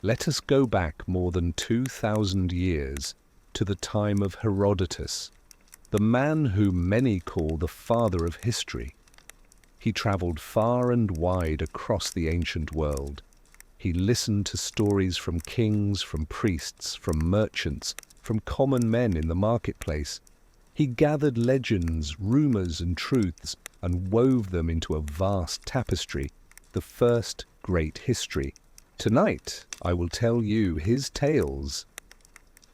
Let us go back more than 2,000 years to the time of Herodotus, the man whom many call the father of history. He traveled far and wide across the ancient world. He listened to stories from kings, from priests, from merchants, from common men in the marketplace. He gathered legends, rumors, and truths and wove them into a vast tapestry, the first great history. Tonight, I will tell you his tales,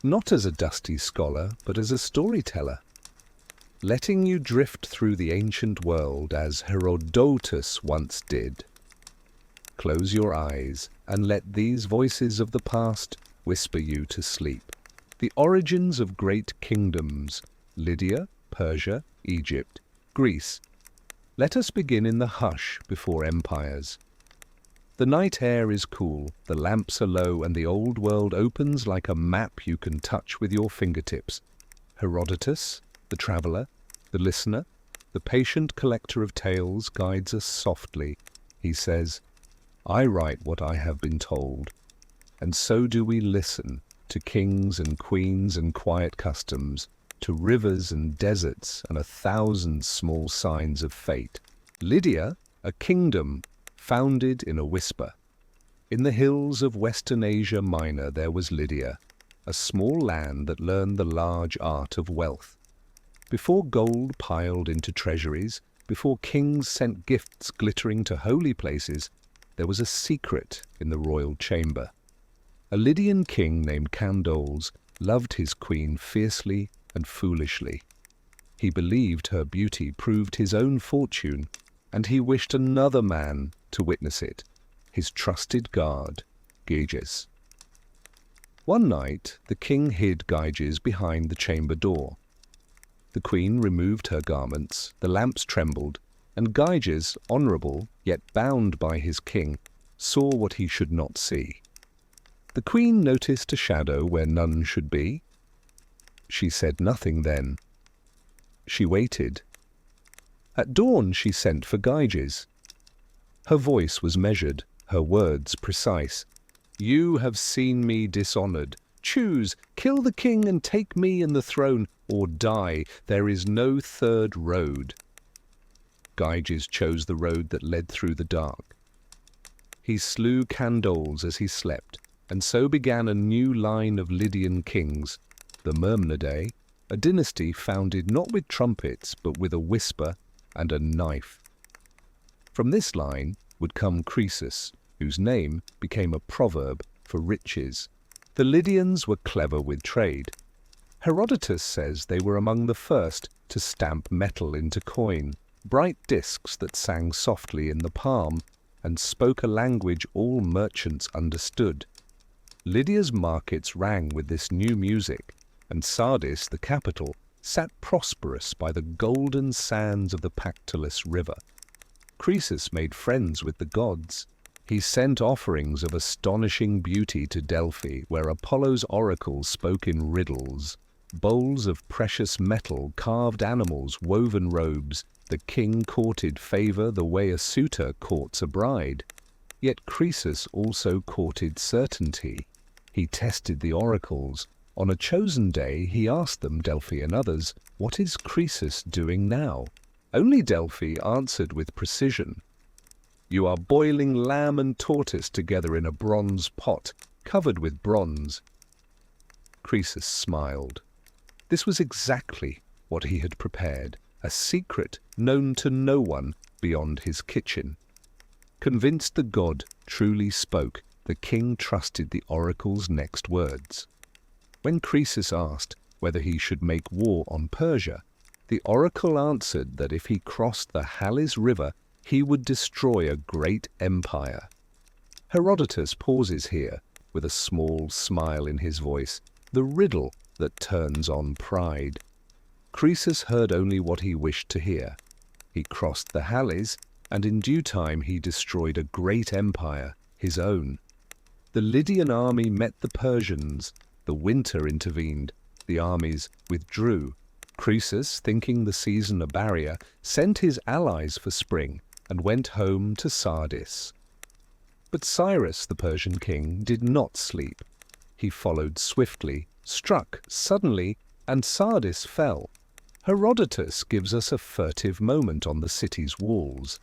not as a dusty scholar, but as a storyteller, letting you drift through the ancient world as Herodotus once did. Close your eyes and let these voices of the past whisper you to sleep. The origins of great kingdoms, Lydia, Persia, Egypt, Greece. Let us begin in the hush before empires. The night air is cool, the lamps are low, and the old world opens like a map you can touch with your fingertips. Herodotus, the traveller, the listener, the patient collector of tales, guides us softly. He says, "I write what I have been told." And so do we listen to kings and queens and quiet customs, to rivers and deserts and 1,000 small signs of fate. Lydia, a kingdom founded in a whisper. In the hills of Western Asia Minor there was Lydia, a small land that learned the large art of wealth. Before gold piled into treasuries, before kings sent gifts glittering to holy places, there was a secret in the royal chamber. A Lydian king named Candoles loved his queen fiercely and foolishly. He believed her beauty proved his own fortune, and he wished another man to witness it, his trusted guard, Gyges. One night, the king hid Gyges behind the chamber door. The queen removed her garments, the lamps trembled, and Gyges, honorable, yet bound by his king, saw what he should not see. The queen noticed a shadow where none should be. She said nothing then. She waited. At dawn she sent for Gyges. Her voice was measured, her words precise. "You have seen me dishonored. Choose, kill the king and take me and the throne, or die. There is no third road." Gyges chose the road that led through the dark. He slew Candoles as he slept, and so began a new line of Lydian kings, the Myrmnidae, a dynasty founded not with trumpets but with a whisper and a knife. From this line would come Croesus, whose name became a proverb for riches. The Lydians were clever with trade. Herodotus says they were among the first to stamp metal into coin, bright discs that sang softly in the palm and spoke a language all merchants understood. Lydia's markets rang with this new music, and Sardis, the capital, sat prosperous by the golden sands of the Pactolus River. Croesus made friends with the gods. He sent offerings of astonishing beauty to Delphi, where Apollo's oracles spoke in riddles. Bowls of precious metal, carved animals, woven robes. The king courted favor the way a suitor courts a bride. Yet Croesus also courted certainty. He tested the oracles. On a chosen day, he asked them, Delphi and others, "What is Croesus doing now?" Only Delphi answered with precision, "You are boiling lamb and tortoise together in a bronze pot, covered with bronze." Croesus smiled. This was exactly what he had prepared, a secret known to no one beyond his kitchen. Convinced the god truly spoke, the king trusted the oracle's next words. When Croesus asked whether he should make war on Persia, the oracle answered that if he crossed the Halys River, he would destroy a great empire. Herodotus pauses here, with a small smile in his voice, the riddle that turns on pride. Croesus heard only what he wished to hear. He crossed the Halys, and in due time he destroyed a great empire, his own. The Lydian army met the Persians. The winter intervened. The armies withdrew. Croesus, thinking the season a barrier, sent his allies for spring and went home to Sardis. But Cyrus, the Persian king, did not sleep. He followed swiftly, struck suddenly, and Sardis fell. Herodotus gives us a furtive moment on the city's walls.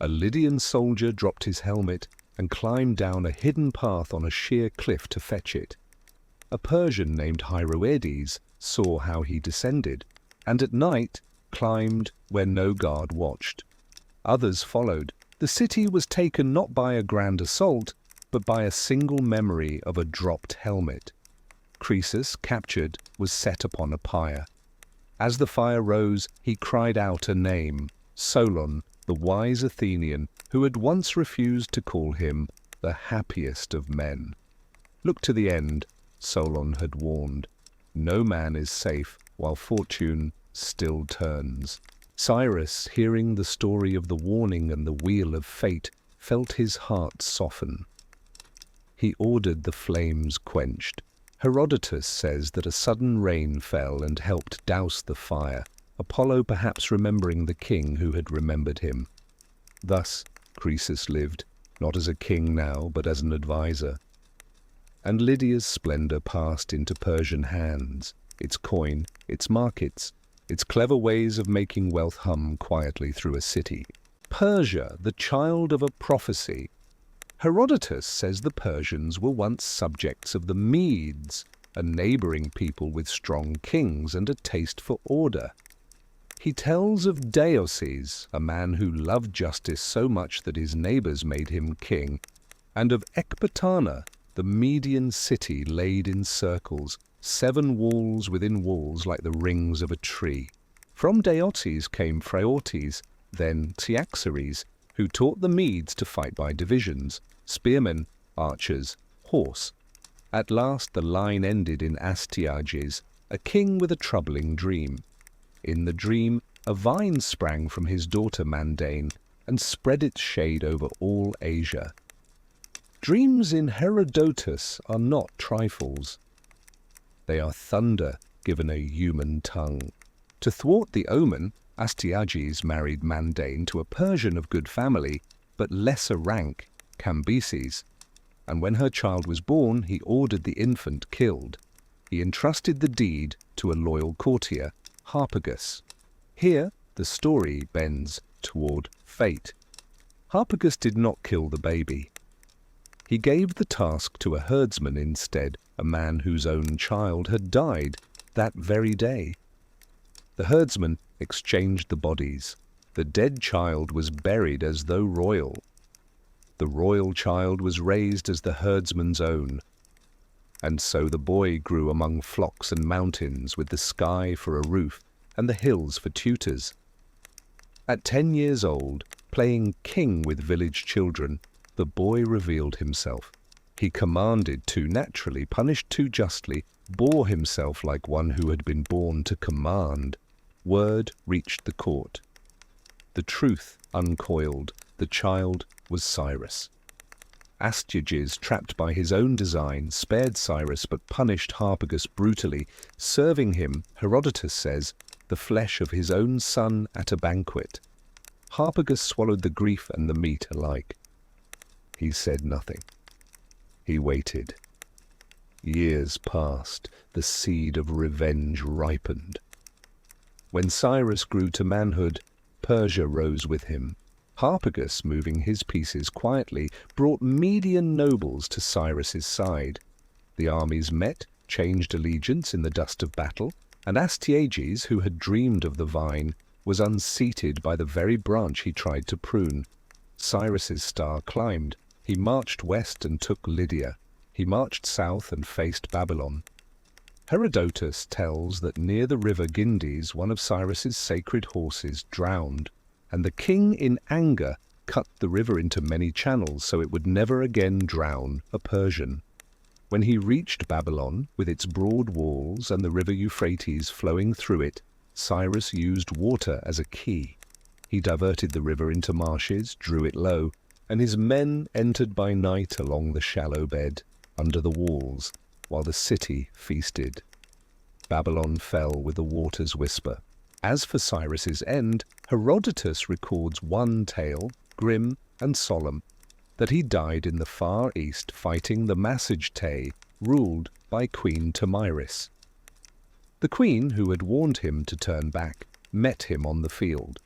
A Lydian soldier dropped his helmet and climbed down a hidden path on a sheer cliff to fetch it. A Persian named Herodotus saw how he descended, and at night climbed where no guard watched. Others followed. The city was taken not by a grand assault, but by a single memory of a dropped helmet. Croesus, captured, was set upon a pyre. As the fire rose, he cried out a name, Solon, the wise Athenian, who had once refused to call him the happiest of men. Look to the end, Solon had warned. No man is safe while fortune still turns. Cyrus, hearing the story of the warning and the wheel of fate, felt his heart soften. He ordered the flames quenched. Herodotus says that a sudden rain fell and helped douse the fire, Apollo perhaps remembering the king who had remembered him. Thus Croesus lived, not as a king now, but as an advisor. And Lydia's splendor passed into Persian hands, its coin, its markets, its clever ways of making wealth hum quietly through a city. Persia, the child of a prophecy. Herodotus says the Persians were once subjects of the Medes, a neighboring people with strong kings and a taste for order. He tells of Deioces, a man who loved justice so much that his neighbors made him king, and of Ecbatana, the Median city laid in circles, 7 walls within walls like the rings of a tree. From Deioces came Phraortes, then Cyaxares, who taught the Medes to fight by divisions, spearmen, archers, horse. At last the line ended in Astyages, a king with a troubling dream. In the dream, a vine sprang from his daughter Mandane and spread its shade over all Asia. Dreams in Herodotus are not trifles. They are thunder given a human tongue. To thwart the omen, Astyages married Mandane to a Persian of good family, but lesser rank, Cambyses, and when her child was born, he ordered the infant killed. He entrusted the deed to a loyal courtier, Harpagus. Here, the story bends toward fate. Harpagus did not kill the baby. He gave the task to a herdsman instead, a man whose own child had died that very day. The herdsman exchanged the bodies. The dead child was buried as though royal. The royal child was raised as the herdsman's own. And so the boy grew among flocks and mountains, with the sky for a roof and the hills for tutors. At 10 years old, playing king with village children, the boy revealed himself. He commanded too naturally, punished too justly, bore himself like one who had been born to command. Word reached the court. The truth uncoiled. The child was Cyrus. Astyages, trapped by his own design, spared Cyrus but punished Harpagus brutally, serving him, Herodotus says, the flesh of his own son at a banquet. Harpagus swallowed the grief and the meat alike. He said nothing. He waited. Years passed. The seed of revenge ripened. When Cyrus grew to manhood, Persia rose with him. Harpagus, moving his pieces quietly, brought Median nobles to Cyrus's side. The armies met, changed allegiance in the dust of battle, and Astyages, who had dreamed of the vine, was unseated by the very branch he tried to prune. Cyrus's star climbed. He marched west and took Lydia. He marched south and faced Babylon. Herodotus tells that near the river Gindis, one of Cyrus's sacred horses drowned, and the king in anger cut the river into many channels so it would never again drown a Persian. When he reached Babylon, with its broad walls and the river Euphrates flowing through it, Cyrus used water as a key. He diverted the river into marshes, drew it low, and his men entered by night along the shallow bed, under the walls, while the city feasted. Babylon fell with the water's whisper. As for Cyrus's end, Herodotus records one tale, grim and solemn. that he died in the Far East fighting the Massagetae, ruled by Queen Tomyris. The queen, who had warned him to turn back, met him on the field.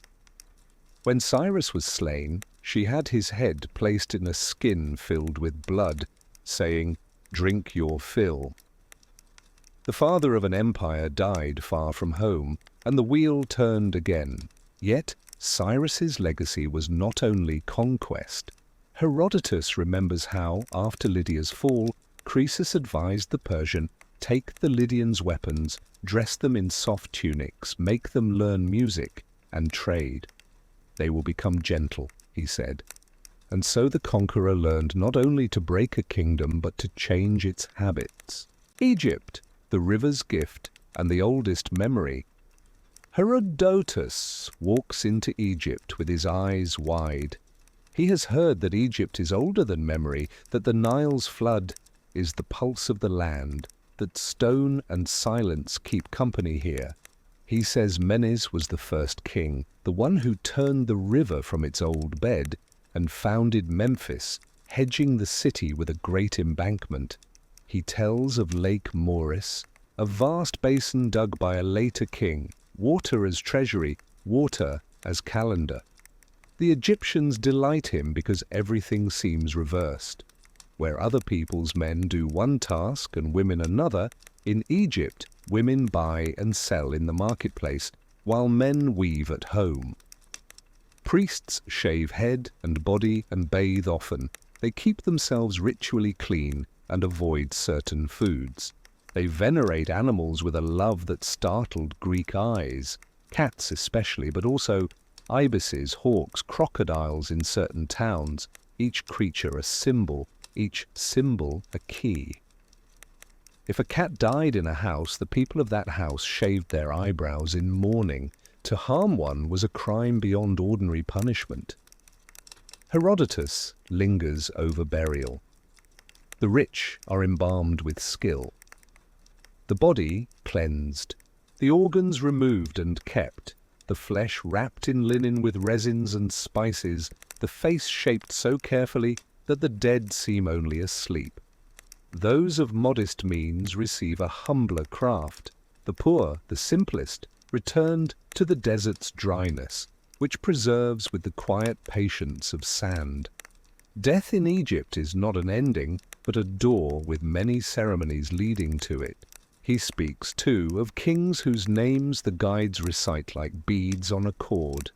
When Cyrus was slain, she had his head placed in a skin filled with blood, saying, "Drink your fill." The father of an empire died far from home, and the wheel turned again. Yet Cyrus's legacy was not only conquest. Herodotus remembers how, after Lydia's fall, Croesus advised the Persian, take the Lydians' weapons, dress them in soft tunics, make them learn music, and trade. They will become gentle, he said. And so the conqueror learned not only to break a kingdom, but to change its habits. Egypt, the river's gift and the oldest memory. Herodotus walks into Egypt with his eyes wide. He has heard that Egypt is older than memory, that the Nile's flood is the pulse of the land, that stone and silence keep company here. He says Menes was the first king, the one who turned the river from its old bed and founded Memphis, hedging the city with a great embankment. He tells of Lake Moeris, a vast basin dug by a later king, water as treasury, water as calendar. The Egyptians delight him because everything seems reversed. Where other people's men do one task and women another, in Egypt women buy and sell in the marketplace, while men weave at home. Priests shave head and body and bathe often. They keep themselves ritually clean and avoid certain foods. They venerate animals with a love that startled Greek eyes, cats especially, but also ibises, hawks, crocodiles in certain towns, each creature a symbol, each symbol a key. If a cat died in a house, the people of that house shaved their eyebrows in mourning. To harm one was a crime beyond ordinary punishment. Herodotus lingers over burial. The rich are embalmed with skill. The body cleansed, the organs removed and kept, the flesh wrapped in linen with resins and spices, the face shaped so carefully that the dead seem only asleep. Those of modest means receive a humbler craft. The poor, the simplest, returned to the desert's dryness, which preserves with the quiet patience of sand. Death in Egypt is not an ending, but a door with many ceremonies leading to it. He speaks, too, of kings whose names the guides recite like beads on a cord.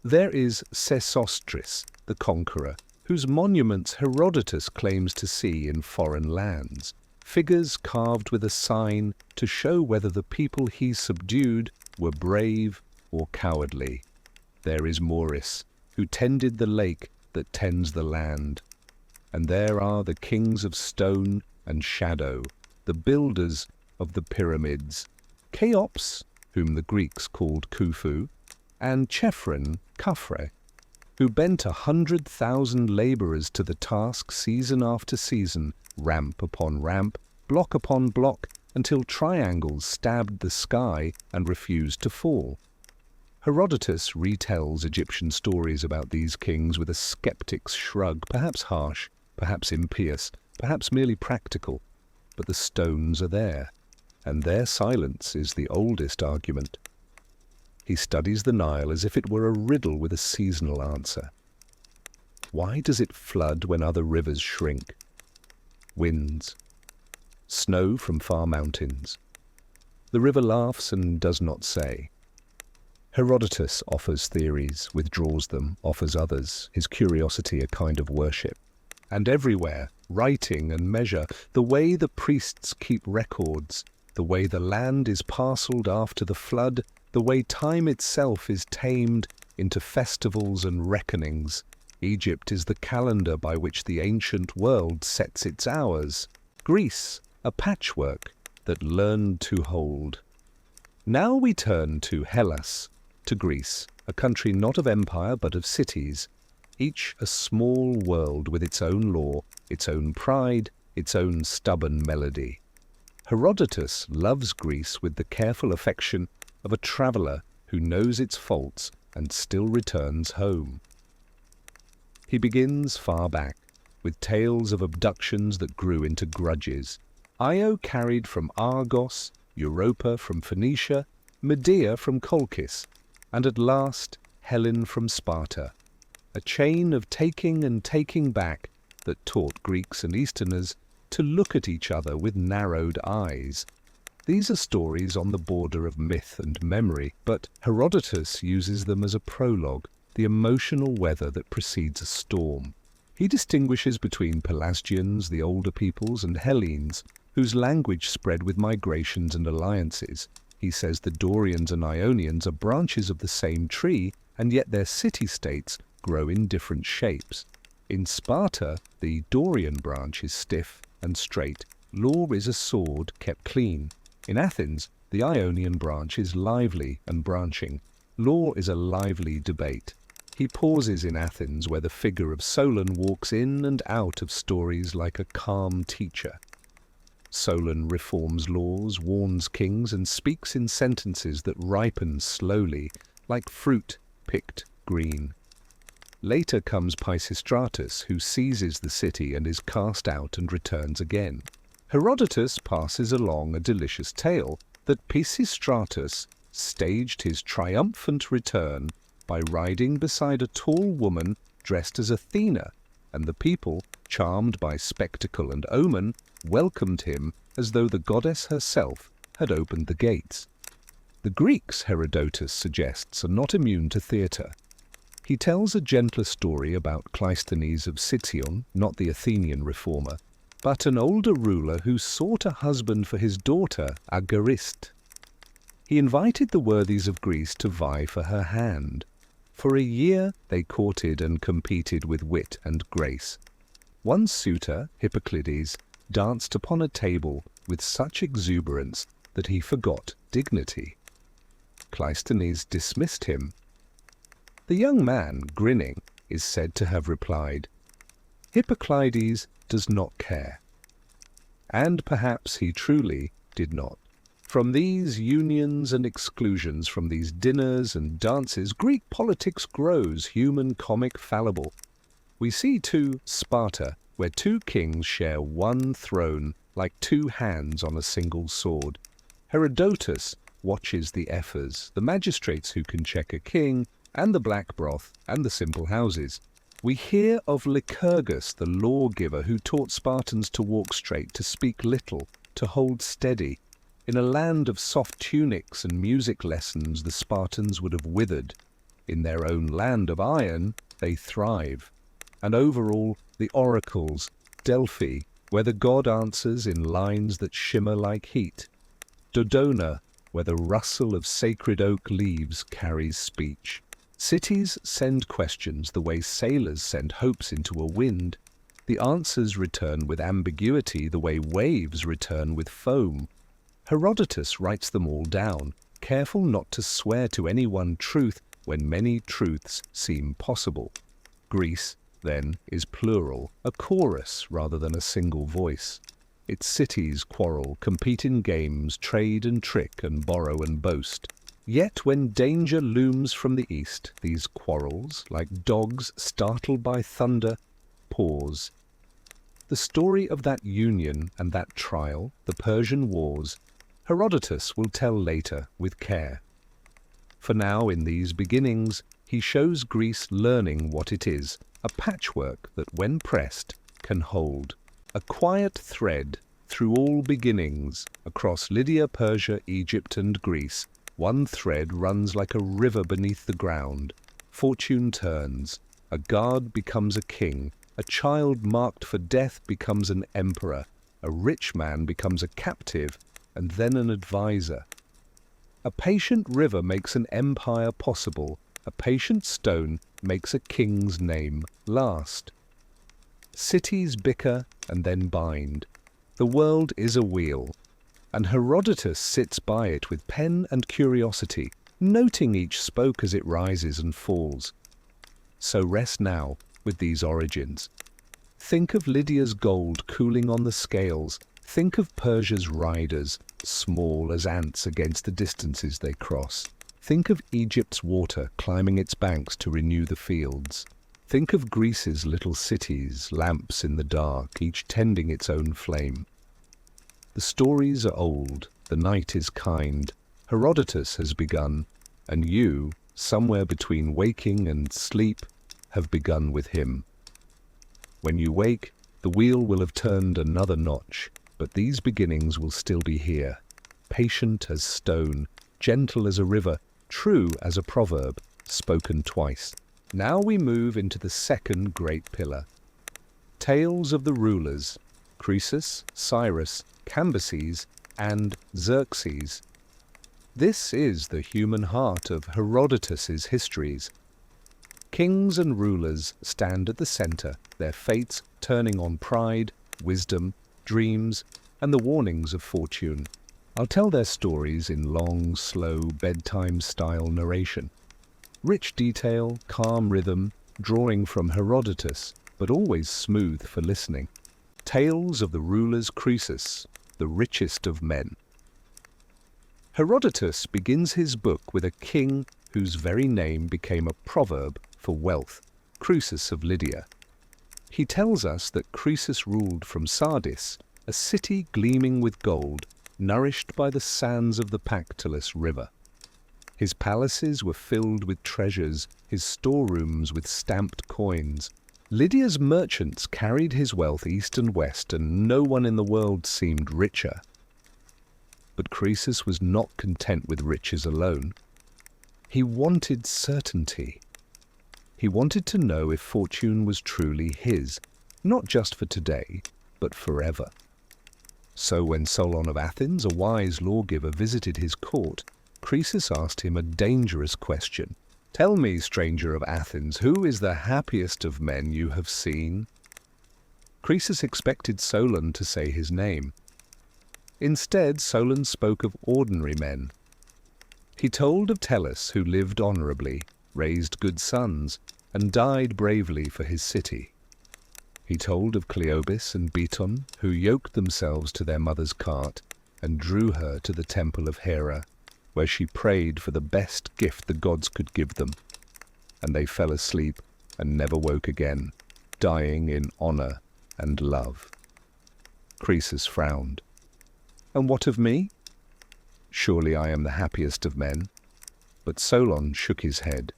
There is Sesostris, the conqueror, whose monuments Herodotus claims to see in foreign lands, figures carved with a sign to show whether the people he subdued were brave or cowardly. There is Moeris, who tended the lake that tends the land. And there are the kings of stone and shadow, the builders of the pyramids, Cheops, whom the Greeks called Khufu, and Chephren, Khafre, who bent 100,000 laborers to the task season after season, ramp upon ramp, block upon block, until triangles stabbed the sky and refused to fall. Herodotus retells Egyptian stories about these kings with a skeptic's shrug, perhaps harsh, perhaps impious, perhaps merely practical, but the stones are there, and their silence is the oldest argument. He studies the Nile as if it were a riddle with a seasonal answer. Why does it flood when other rivers shrink? Winds. Snow from far mountains. The river laughs and does not say. Herodotus offers theories, withdraws them, offers others, his curiosity a kind of worship. And everywhere, writing and measure, the way the priests keep records, the way the land is parcelled after the flood, the way time itself is tamed into festivals and reckonings. Egypt is the calendar by which the ancient world sets its hours. Greece, a patchwork that learned to hold. Now we turn to Hellas, to Greece, a country not of empire but of cities, each a small world with its own law, its own pride, its own stubborn melody. Herodotus loves Greece with the careful affection of a traveller who knows its faults and still returns home. He begins far back, with tales of abductions that grew into grudges. Io carried from Argos, Europa from Phoenicia, Medea from Colchis, and at last Helen from Sparta. A chain of taking and taking back that taught Greeks and Easterners to look at each other with narrowed eyes. These are stories on the border of myth and memory, but Herodotus uses them as a prologue, the emotional weather that precedes a storm. He distinguishes between Pelasgians, the older peoples, and Hellenes, whose language spread with migrations and alliances. He says the Dorians and Ionians are branches of the same tree, and yet their city-states grow in different shapes. In Sparta, the Dorian branch is stiff and straight. Law is a sword kept clean. In Athens, the Ionian branch is lively and branching. Law is a lively debate. He pauses in Athens, where the figure of Solon walks in and out of stories like a calm teacher. Solon reforms laws, warns kings, and speaks in sentences that ripen slowly, like fruit picked green. Later comes Pisistratus, who seizes the city and is cast out and returns again. Herodotus passes along a delicious tale that Pisistratus staged his triumphant return by riding beside a tall woman dressed as Athena, and the people, charmed by spectacle and omen, welcomed him as though the goddess herself had opened the gates. The Greeks, Herodotus suggests, are not immune to theatre. He tells a gentler story about Cleisthenes of Sicyon, not the Athenian reformer, but an older ruler who sought a husband for his daughter, Agariste. He invited the worthies of Greece to vie for her hand. For a year they courted and competed with wit and grace. One suitor, Hippocleides, danced upon a table with such exuberance that he forgot dignity. Cleisthenes dismissed him. The young man, grinning, is said to have replied, "Hippocleides does not care." And perhaps he truly did not. From these unions and exclusions, from these dinners and dances, Greek politics grows, human, comic, fallible. We see, too, Sparta, where two kings share one throne, like two hands on a single sword. Herodotus watches the ephors, the magistrates who can check a king, and the black broth, and the simple houses. We hear of Lycurgus, the lawgiver, who taught Spartans to walk straight, to speak little, to hold steady. In a land of soft tunics and music lessons, the Spartans would have withered. In their own land of iron, they thrive. And over all, the oracles, Delphi, where the god answers in lines that shimmer like heat. Dodona, where the rustle of sacred oak leaves carries speech. Cities send questions the way sailors send hopes into a wind. The answers return with ambiguity the way waves return with foam. Herodotus writes them all down, careful not to swear to any one truth when many truths seem possible. Greece, then, is plural, a chorus rather than a single voice. Its cities quarrel, compete in games, trade and trick, and borrow and boast. Yet when danger looms from the east, these quarrels, like dogs startled by thunder, pause. The story of that union and that trial, the Persian Wars, Herodotus will tell later with care. For now, in these beginnings, he shows Greece learning what it is, a patchwork that, when pressed, can hold. A quiet thread through all beginnings, across Lydia, Persia, Egypt, and Greece. One thread runs like a river beneath the ground. Fortune turns. A god becomes a king. A child marked for death becomes an emperor. A rich man becomes a captive, and then an advisor. A patient river makes an empire possible. A patient stone makes a king's name last. Cities bicker and then bind. The world is a wheel, and Herodotus sits by it with pen and curiosity, noting each spoke as it rises and falls. So rest now with these origins. Think of Lydia's gold cooling on the scales. Think of Persia's riders, small as ants against the distances they cross. Think of Egypt's water climbing its banks to renew the fields. Think of Greece's little cities, lamps in the dark, each tending its own flame. The stories are old, the night is kind, Herodotus has begun, and you, somewhere between waking and sleep, have begun with him. When you wake, the wheel will have turned another notch, but these beginnings will still be here, patient as stone, gentle as a river, true as a proverb, spoken twice. Now we move into the second great pillar. Tales of the rulers, Croesus, Cyrus, Cambyses, and Xerxes. This is the human heart of Herodotus's histories. Kings and rulers stand at the center, their fates turning on pride, wisdom, dreams, and the warnings of fortune. I'll tell their stories in long, slow, bedtime-style narration. Rich detail, calm rhythm, drawing from Herodotus, but always smooth for listening. Tales of the rulers Croesus, the richest of men. Herodotus begins his book with a king whose very name became a proverb for wealth, Croesus of Lydia. He tells us that Croesus ruled from Sardis, a city gleaming with gold, nourished by the sands of the Pactolus River. His palaces were filled with treasures, his storerooms with stamped coins. Lydia's merchants carried his wealth east and west, and no one in the world seemed richer. But Croesus was not content with riches alone. He wanted certainty. He wanted to know if fortune was truly his, not just for today, but forever. So when Solon of Athens, a wise lawgiver, visited his court, Croesus asked him a dangerous question. "Tell me, stranger of Athens, who is the happiest of men you have seen?" Croesus expected Solon to say his name. Instead, Solon spoke of ordinary men. He told of Tellus, who lived honorably, raised good sons, and died bravely for his city. He told of Cleobis and Beton, who yoked themselves to their mother's cart and drew her to the temple of Hera, where she prayed for the best gift the gods could give them. And they fell asleep and never woke again, dying in honor and love. Croesus frowned. "And what of me? Surely I am the happiest of men." But Solon shook his head.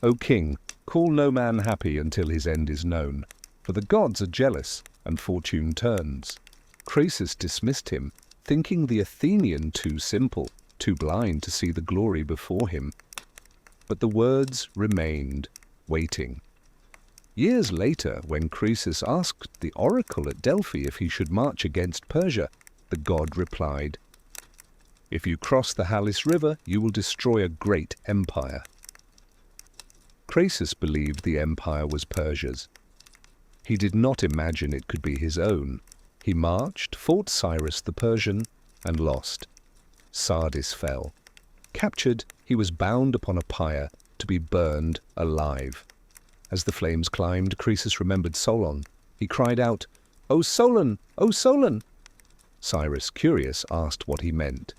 "O king, call no man happy until his end is known, for the gods are jealous, and fortune turns." Croesus dismissed him, thinking the Athenian too simple, too blind to see the glory before him. But the words remained, waiting. Years later, when Croesus asked the oracle at Delphi if he should march against Persia, the god replied, "If you cross the Halys River, you will destroy a great empire." Croesus believed the empire was Persia's. He did not imagine it could be his own. He marched, fought Cyrus the Persian, and lost. Sardis fell. Captured, he was bound upon a pyre to be burned alive. As the flames climbed, Croesus remembered Solon. He cried out, "O Solon! O Solon!" Cyrus, curious, asked what he meant.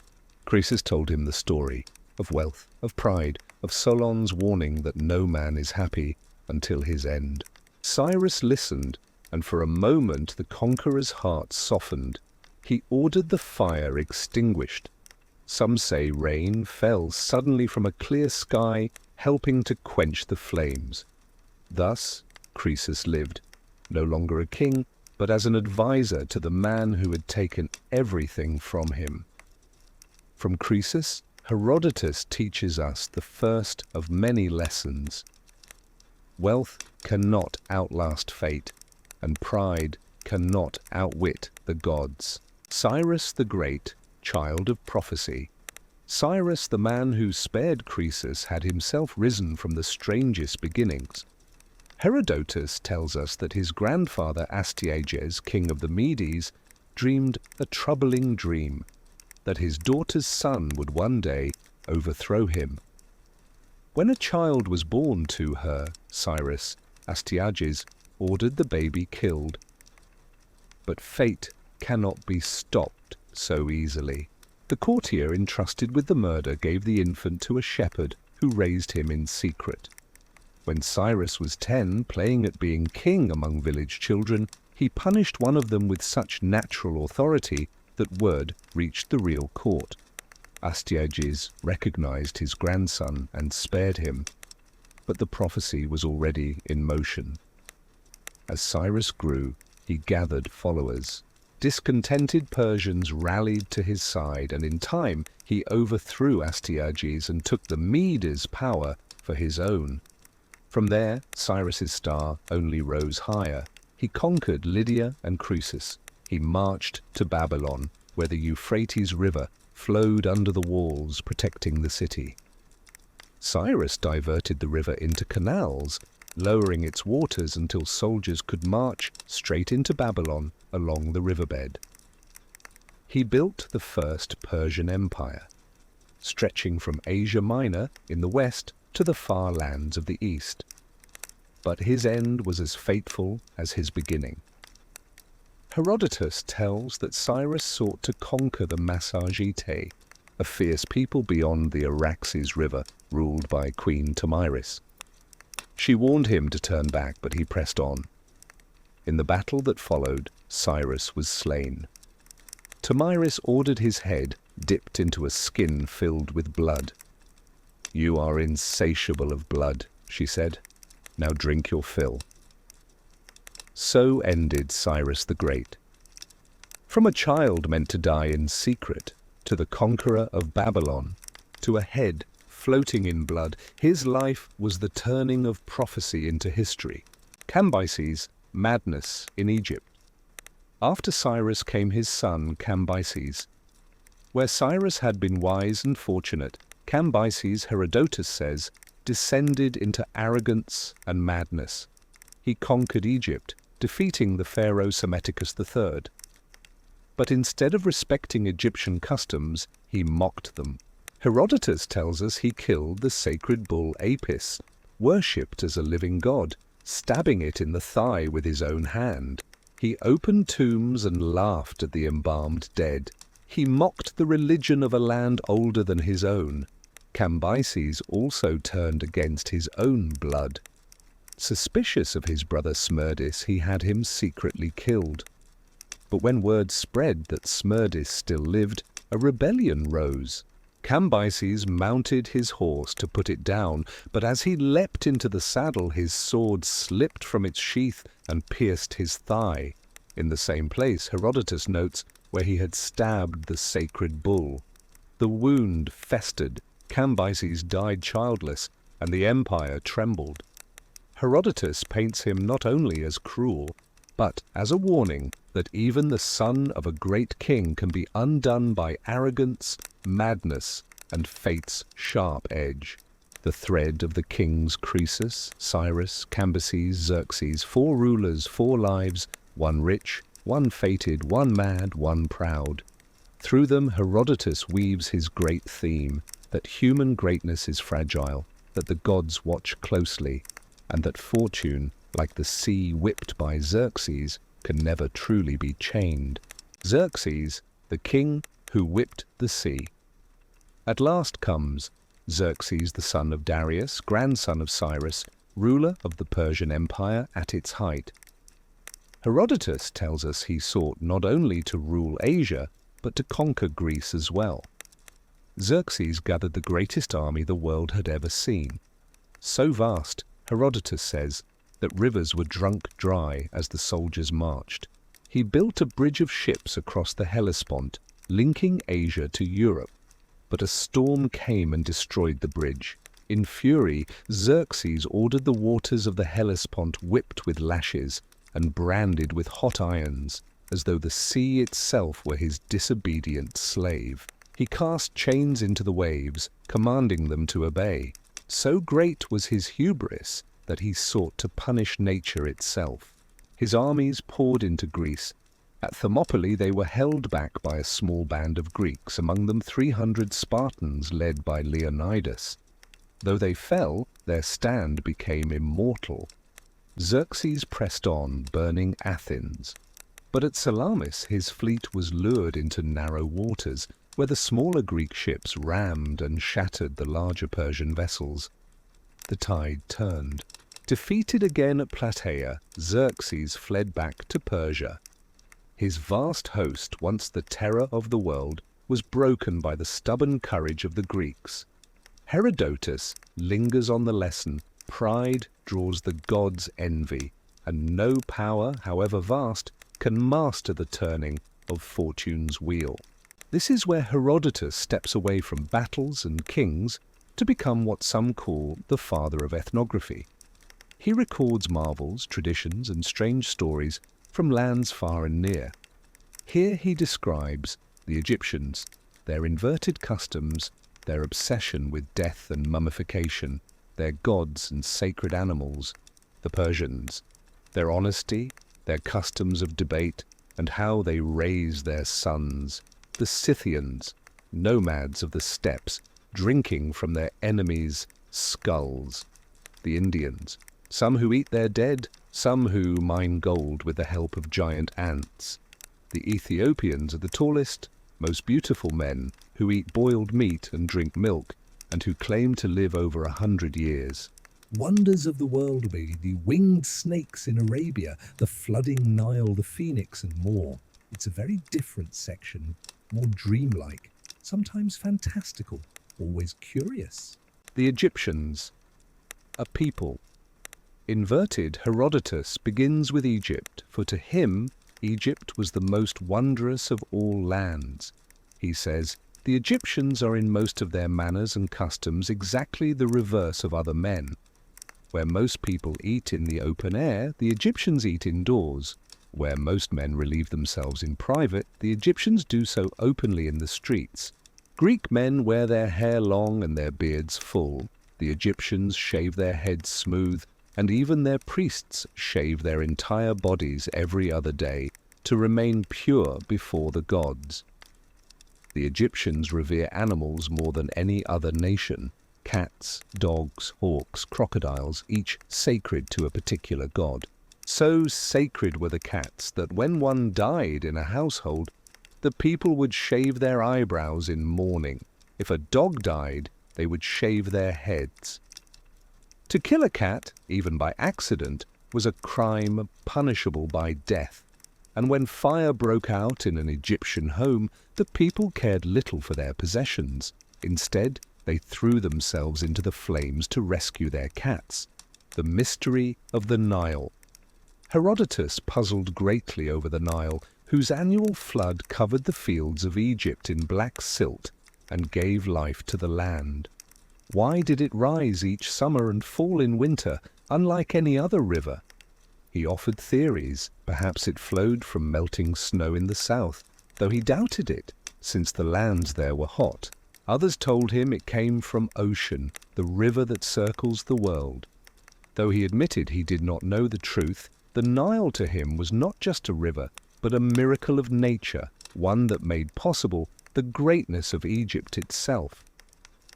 Croesus told him the story of wealth, of pride, of Solon's warning that no man is happy until his end. Cyrus listened, and for a moment the conqueror's heart softened. He ordered the fire extinguished. Some say rain fell suddenly from a clear sky, helping to quench the flames. Thus Croesus lived, no longer a king, but as an advisor to the man who had taken everything from him. From Croesus, Herodotus teaches us the first of many lessons. Wealth cannot outlast fate, and pride cannot outwit the gods. Cyrus the Great, child of prophecy. Cyrus, the man who spared Croesus, had himself risen from the strangest beginnings. Herodotus tells us that his grandfather Astyages, king of the Medes, dreamed a troubling dream, that his daughter's son would one day overthrow him. When a child was born to her, Cyrus, Astyages, ordered the baby killed. But fate cannot be stopped so easily. The courtier entrusted with the murder gave the infant to a shepherd who raised him in secret. When Cyrus was 10, playing at being king among village children, he punished one of them with such natural authority that word reached the real court. Astyages recognized his grandson and spared him, but the prophecy was already in motion. As Cyrus grew, he gathered followers. Discontented Persians rallied to his side, and in time he overthrew Astyages and took the Medes' power for his own. From there, Cyrus's star only rose higher. He conquered Lydia and Croesus. He marched to Babylon, where the Euphrates River flowed under the walls, protecting the city. Cyrus diverted the river into canals, lowering its waters until soldiers could march straight into Babylon along the riverbed. He built the first Persian Empire, stretching from Asia Minor in the west to the far lands of the east. But his end was as fateful as his beginning. Herodotus tells that Cyrus sought to conquer the Massagetae, a fierce people beyond the Araxes River, ruled by Queen Tomyris. She warned him to turn back, but he pressed on. In the battle that followed, Cyrus was slain. Tomyris ordered his head dipped into a skin filled with blood. "You are insatiable of blood," she said. "Now drink your fill." So ended Cyrus the Great. From a child meant to die in secret, to the conqueror of Babylon, to a head floating in blood, his life was the turning of prophecy into history. Cambyses, madness in Egypt. After Cyrus came his son Cambyses. Where Cyrus had been wise and fortunate, Cambyses, Herodotus says, descended into arrogance and madness. He conquered Egypt, defeating the pharaoh Psammetichus III. But instead of respecting Egyptian customs, he mocked them. Herodotus tells us he killed the sacred bull Apis, worshipped as a living god, stabbing it in the thigh with his own hand. He opened tombs and laughed at the embalmed dead. He mocked the religion of a land older than his own. Cambyses also turned against his own blood. Suspicious of his brother Smerdis, he had him secretly killed. But when word spread that Smerdis still lived, a rebellion rose. Cambyses mounted his horse to put it down, but as he leapt into the saddle, his sword slipped from its sheath and pierced his thigh, in the same place, Herodotus notes, where he had stabbed the sacred bull. The wound festered, Cambyses died childless, and the empire trembled. Herodotus paints him not only as cruel, but as a warning that even the son of a great king can be undone by arrogance, madness, and fate's sharp edge. The thread of the kings Croesus, Cyrus, Cambyses, Xerxes, 4 rulers, 4 lives, one rich, one fated, one mad, one proud. Through them Herodotus weaves his great theme, that human greatness is fragile, that the gods watch closely, and that fortune, like the sea whipped by Xerxes, can never truly be chained. Xerxes, the king who whipped the sea. At last comes Xerxes, the son of Darius, grandson of Cyrus, ruler of the Persian Empire at its height. Herodotus tells us he sought not only to rule Asia, but to conquer Greece as well. Xerxes gathered the greatest army the world had ever seen. So vast, Herodotus says, that rivers were drunk dry as the soldiers marched. He built a bridge of ships across the Hellespont, linking Asia to Europe. But a storm came and destroyed the bridge. In fury, Xerxes ordered the waters of the Hellespont whipped with lashes and branded with hot irons, as though the sea itself were his disobedient slave. He cast chains into the waves, commanding them to obey. So great was his hubris that he sought to punish nature itself. His armies poured into Greece. At Thermopylae they were held back by a small band of Greeks, among them 300 Spartans led by Leonidas. Though they fell, their stand became immortal. Xerxes pressed on, burning Athens. But at Salamis his fleet was lured into narrow waters, where the smaller Greek ships rammed and shattered the larger Persian vessels. The tide turned. Defeated again at Plataea, Xerxes fled back to Persia. His vast host, once the terror of the world, was broken by the stubborn courage of the Greeks. Herodotus lingers on the lesson: pride draws the gods' envy, and no power, however vast, can master the turning of fortune's wheel. This is where Herodotus steps away from battles and kings to become what some call the father of ethnography. He records marvels, traditions, and strange stories from lands far and near. Here he describes the Egyptians, their inverted customs, their obsession with death and mummification, their gods and sacred animals; the Persians, their honesty, their customs of debate, and how they raise their sons; the Scythians, nomads of the steppes, drinking from their enemies' skulls; the Indians, some who eat their dead, some who mine gold with the help of giant ants; the Ethiopians are the tallest, most beautiful men, who eat boiled meat and drink milk, and who claim to live over 100 years. Wonders of the world may be the winged snakes in Arabia, the flooding Nile, the phoenix, and more. It's a very different section, more dreamlike, sometimes fantastical, always curious. The Egyptians, a people. Inverted, Herodotus begins with Egypt, for to him Egypt was the most wondrous of all lands. He says, the Egyptians are in most of their manners and customs exactly the reverse of other men. Where most people eat in the open air, the Egyptians eat indoors. Where most men relieve themselves in private, the Egyptians do so openly in the streets. Greek men wear their hair long and their beards full. The Egyptians shave their heads smooth, and even their priests shave their entire bodies every other day to remain pure before the gods. The Egyptians revere animals more than any other nation: cats, dogs, hawks, crocodiles, each sacred to a particular god. So sacred were the cats that when one died in a household, the people would shave their eyebrows in mourning. If a dog died, they would shave their heads. To kill a cat, even by accident, was a crime punishable by death. And when fire broke out in an Egyptian home, the people cared little for their possessions. Instead, they threw themselves into the flames to rescue their cats. The mystery of the Nile. Herodotus puzzled greatly over the Nile, whose annual flood covered the fields of Egypt in black silt and gave life to the land. Why did it rise each summer and fall in winter, unlike any other river? He offered theories. Perhaps it flowed from melting snow in the south, though he doubted it, since the lands there were hot. Others told him it came from ocean, the river that circles the world. Though he admitted he did not know the truth, the Nile to him was not just a river, but a miracle of nature, one that made possible the greatness of Egypt itself.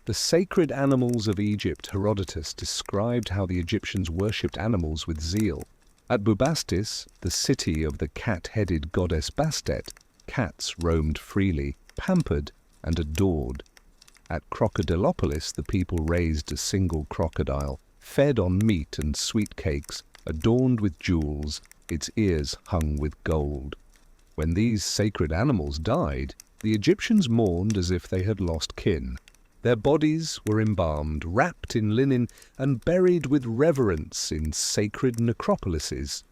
The sacred animals of Egypt. Herodotus described how the Egyptians worshipped animals with zeal. At Bubastis, the city of the cat-headed goddess Bastet, cats roamed freely, pampered and adored. At Crocodilopolis, the people raised a single crocodile, fed on meat and sweet cakes, adorned with jewels, its ears hung with gold. When these sacred animals died, the Egyptians mourned as if they had lost kin. Their bodies were embalmed, wrapped in linen, and buried with reverence in sacred necropolises.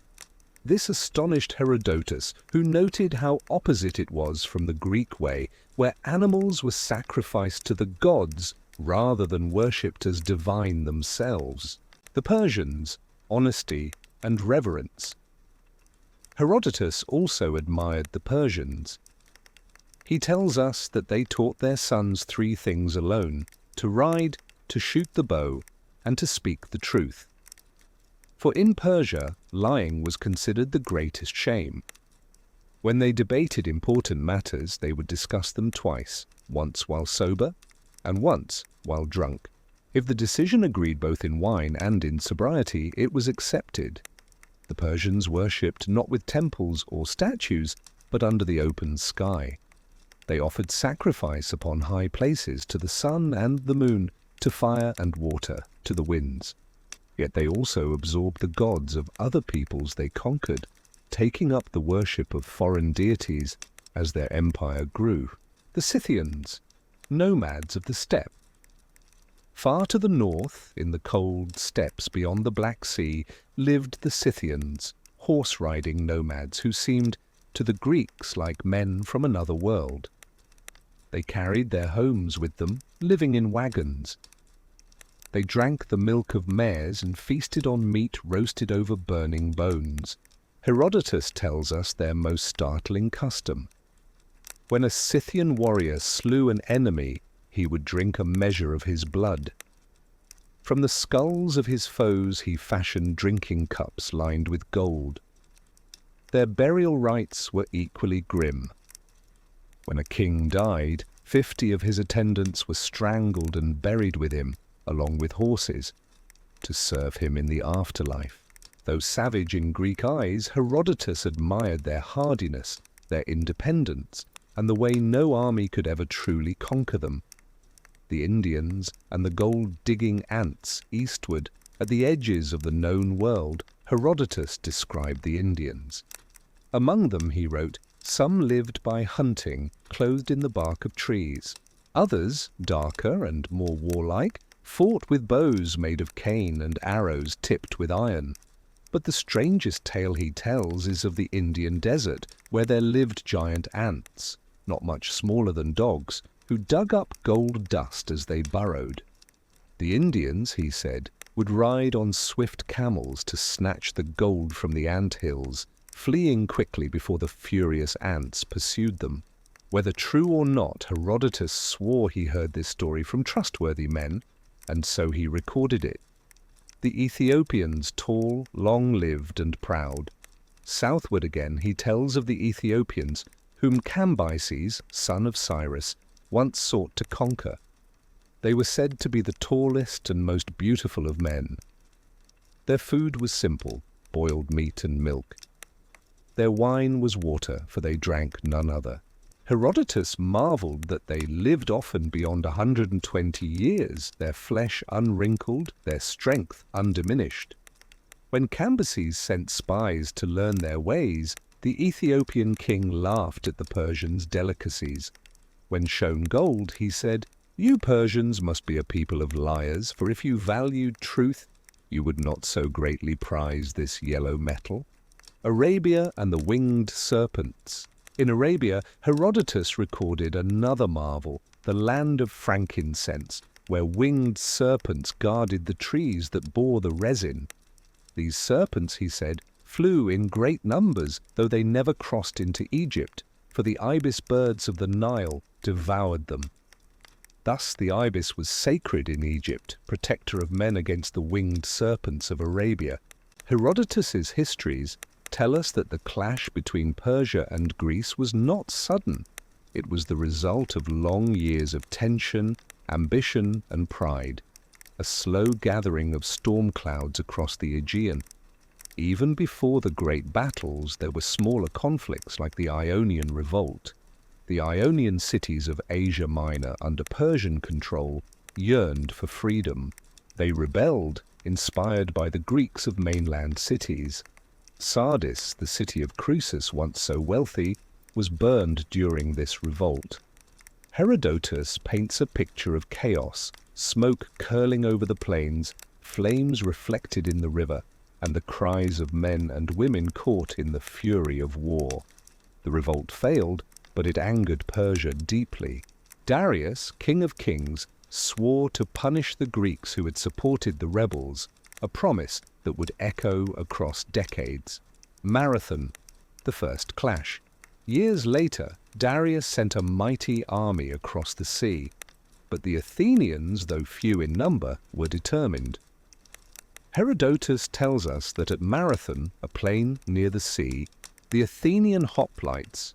This astonished Herodotus, who noted how opposite it was from the Greek way, where animals were sacrificed to the gods rather than worshipped as divine themselves. The Persians, honesty and reverence. Herodotus also admired the Persians. He tells us that they taught their sons 3 things alone: to ride, to shoot the bow, and to speak the truth. For in Persia, lying was considered the greatest shame. When they debated important matters, they would discuss them twice, once while sober, and once while drunk. If the decision agreed both in wine and in sobriety, it was accepted. The Persians worshipped not with temples or statues, but under the open sky. They offered sacrifice upon high places to the sun and the moon, to fire and water, to the winds. Yet they also absorbed the gods of other peoples they conquered, taking up the worship of foreign deities as their empire grew. The Scythians, nomads of the steppe. Far to the north, in the cold steppes beyond the Black Sea, lived the Scythians, horse-riding nomads who seemed to the Greeks like men from another world. They carried their homes with them, living in wagons. They drank the milk of mares and feasted on meat roasted over burning bones. Herodotus tells us their most startling custom. When a Scythian warrior slew an enemy, he would drink a measure of his blood. From the skulls of his foes he fashioned drinking cups lined with gold. Their burial rites were equally grim. When a king died, 50 of his attendants were strangled and buried with him, along with horses, to serve him in the afterlife. Though savage in Greek eyes, Herodotus admired their hardiness, their independence, and the way no army could ever truly conquer them. The Indians and the gold-digging ants eastward, at the edges of the known world, Herodotus described the Indians. Among them, he wrote, some lived by hunting, clothed in the bark of trees. Others, darker and more warlike, fought with bows made of cane and arrows tipped with iron. But the strangest tale he tells is of the Indian desert, where there lived giant ants, not much smaller than dogs, who dug up gold dust as they burrowed. The Indians, he said, would ride on swift camels to snatch the gold from the ant hills, fleeing quickly before the furious ants pursued them. Whether true or not, Herodotus swore he heard this story from trustworthy men, and so he recorded it. The Ethiopians, tall, long-lived and proud. Southward again he tells of the Ethiopians, whom Cambyses, son of Cyrus, once sought to conquer. They were said to be the tallest and most beautiful of men. Their food was simple, boiled meat and milk. Their wine was water, for they drank none other. Herodotus marveled that they lived often beyond 120 years, their flesh unwrinkled, their strength undiminished. When Cambyses sent spies to learn their ways, the Ethiopian king laughed at the Persians' delicacies. When shown gold, he said, "You Persians must be a people of liars, for if you valued truth, you would not so greatly prize this yellow metal." Arabia and the winged serpents. In Arabia, Herodotus recorded another marvel, the land of frankincense, where winged serpents guarded the trees that bore the resin. These serpents, he said, flew in great numbers, though they never crossed into Egypt, for the ibis birds of the Nile devoured them. Thus the ibis was sacred in Egypt, protector of men against the winged serpents of Arabia. Herodotus's histories tell us that the clash between Persia and Greece was not sudden. It was the result of long years of tension, ambition, and pride, a slow gathering of storm clouds across the Aegean. Even before the great battles, there were smaller conflicts like the Ionian Revolt. The Ionian cities of Asia Minor, under Persian control, yearned for freedom. They rebelled, inspired by the Greeks of mainland cities. Sardis, the city of Croesus, once so wealthy, was burned during this revolt. Herodotus paints a picture of chaos, smoke curling over the plains, flames reflected in the river, and the cries of men and women caught in the fury of war. The revolt failed, but it angered Persia deeply. Darius, king of kings, swore to punish the Greeks who had supported the rebels, a promise that would echo across decades. Marathon, the first clash. Years later, Darius sent a mighty army across the sea, but the Athenians, though few in number, were determined. Herodotus tells us that at Marathon, a plain near the sea, the Athenian hoplites,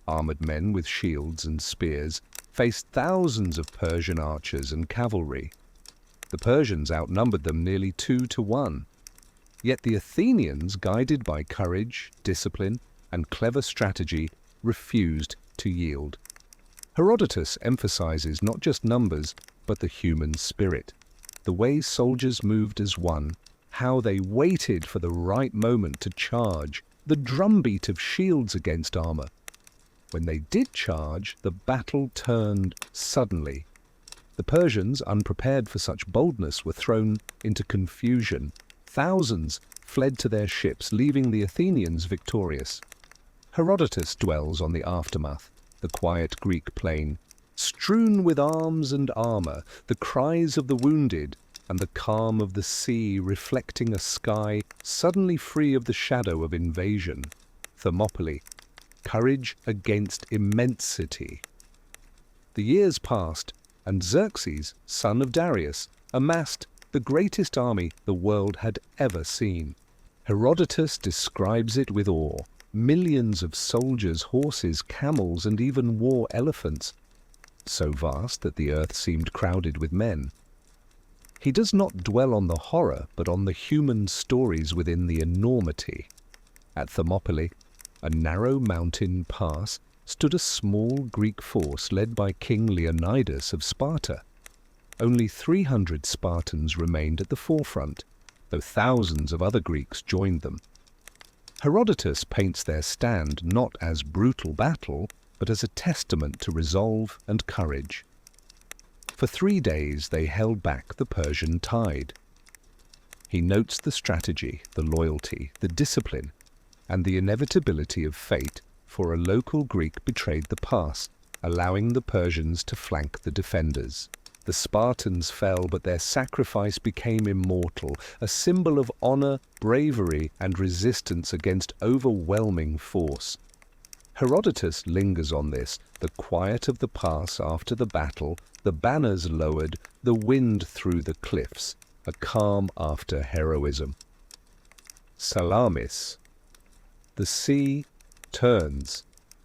armored men with shields and spears, faced thousands of Persian archers and cavalry. The Persians outnumbered them nearly 2 to 1. Yet the Athenians, guided by courage, discipline, and clever strategy, refused to yield. Herodotus emphasizes not just numbers, but the human spirit, the way soldiers moved as one, how they waited for the right moment to charge, the drumbeat of shields against armor. When they did charge, the battle turned suddenly. The Persians, unprepared for such boldness, were thrown into confusion. Thousands fled to their ships, leaving the Athenians victorious. Herodotus dwells on the aftermath, the quiet Greek plain, strewn with arms and armor, the cries of the wounded, and the calm of the sea reflecting a sky suddenly free of the shadow of invasion. Thermopylae, courage against immensity. The years passed, and Xerxes, son of Darius, amassed the greatest army the world had ever seen. Herodotus describes it with awe. Millions of soldiers, horses, camels, and even war elephants, so vast that the earth seemed crowded with men. He does not dwell on the horror, but on the human stories within the enormity. At Thermopylae, a narrow mountain pass, stood a small Greek force led by King Leonidas of Sparta. Only 300 Spartans remained at the forefront, though thousands of other Greeks joined them. Herodotus paints their stand not as brutal battle, but as a testament to resolve and courage. For 3 days they held back the Persian tide. He notes the strategy, the loyalty, the discipline, and the inevitability of fate, for a local Greek betrayed the pass, allowing the Persians to flank the defenders. The Spartans fell, but their sacrifice became immortal, a symbol of honor, bravery, and resistance against overwhelming force. Herodotus lingers on this, the quiet of the pass after the battle, the banners lowered, the wind through the cliffs, a calm after heroism. Salamis. The sea turns.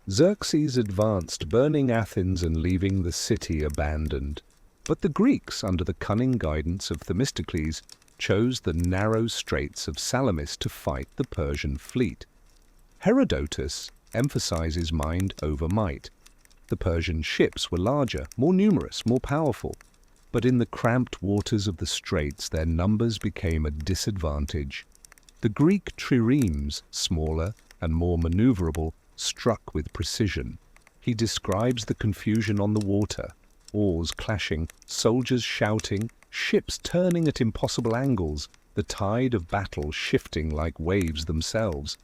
Xerxes advanced, burning Athens and leaving the city abandoned. But the Greeks, under the cunning guidance of Themistocles, chose the narrow straits of Salamis to fight the Persian fleet. Herodotus emphasizes mind over might. The Persian ships were larger, more numerous, more powerful, but in the cramped waters of the straits their numbers became a disadvantage. The Greek triremes, smaller and more maneuverable, struck with precision. He describes the confusion on the water, oars clashing, soldiers shouting, ships turning at impossible angles, the tide of battle shifting like waves themselves.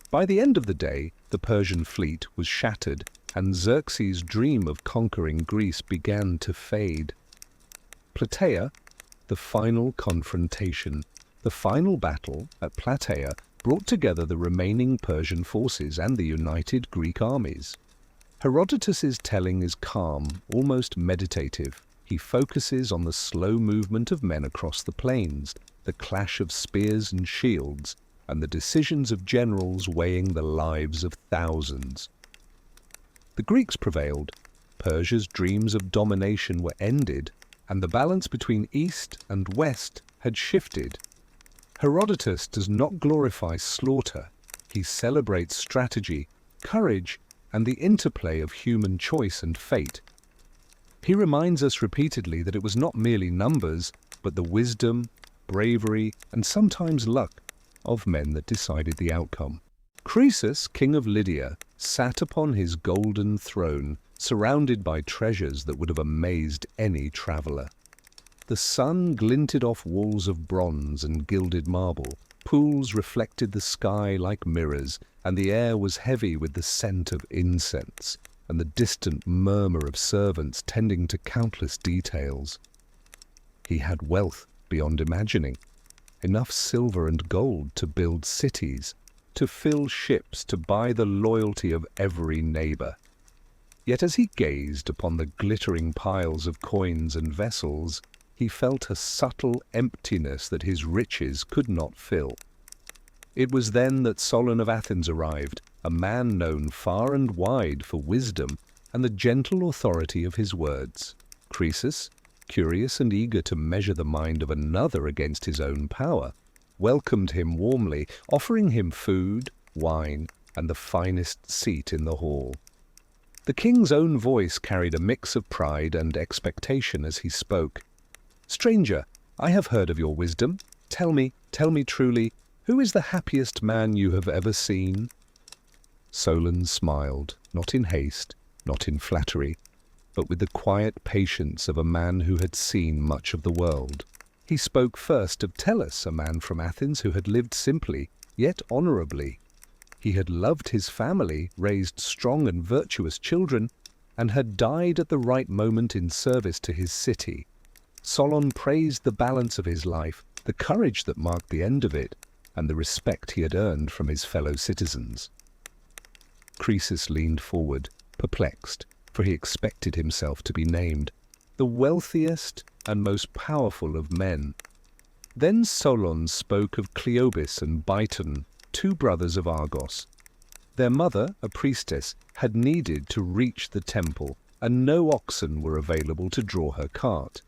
By the end of the day, the Persian fleet was shattered, and Xerxes' dream of conquering Greece began to fade. Plataea, the final confrontation. The final battle at Plataea brought together the remaining Persian forces and the united Greek armies. Herodotus's telling is calm, almost meditative. He focuses on the slow movement of men across the plains, the clash of spears and shields, and the decisions of generals weighing the lives of thousands. The Greeks prevailed. Persia's dreams of domination were ended, and the balance between East and West had shifted. Herodotus does not glorify slaughter. He celebrates strategy, courage, and the interplay of human choice and fate. He reminds us repeatedly that it was not merely numbers, but the wisdom, bravery, and sometimes luck of men that decided the outcome. Croesus, king of Lydia, sat upon his golden throne, surrounded by treasures that would have amazed any traveler. The sun glinted off walls of bronze and gilded marble. Pools reflected the sky like mirrors, and the air was heavy with the scent of incense and the distant murmur of servants tending to countless details. He had wealth beyond imagining, enough silver and gold to build cities, to fill ships, to buy the loyalty of every neighbor. Yet as he gazed upon the glittering piles of coins and vessels, he felt a subtle emptiness that his riches could not fill. It was then that Solon of Athens arrived, a man known far and wide for wisdom and the gentle authority of his words. Croesus, curious and eager to measure the mind of another against his own power, welcomed him warmly, offering him food, wine, and the finest seat in the hall. The king's own voice carried a mix of pride and expectation as he spoke. "Stranger, I have heard of your wisdom. Tell me truly, who is the happiest man you have ever seen?" Solon smiled, not in haste, not in flattery, but with the quiet patience of a man who had seen much of the world. He spoke first of Tellus, a man from Athens who had lived simply, yet honorably. He had loved his family, raised strong and virtuous children, and had died at the right moment in service to his city. Solon praised the balance of his life, the courage that marked the end of it, and the respect he had earned from his fellow citizens. Croesus leaned forward, perplexed, for he expected himself to be named the wealthiest and most powerful of men. Then Solon spoke of Cleobis and Biton, two brothers of Argos. Their mother, a priestess, had needed to reach the temple, and no oxen were available to draw her cart.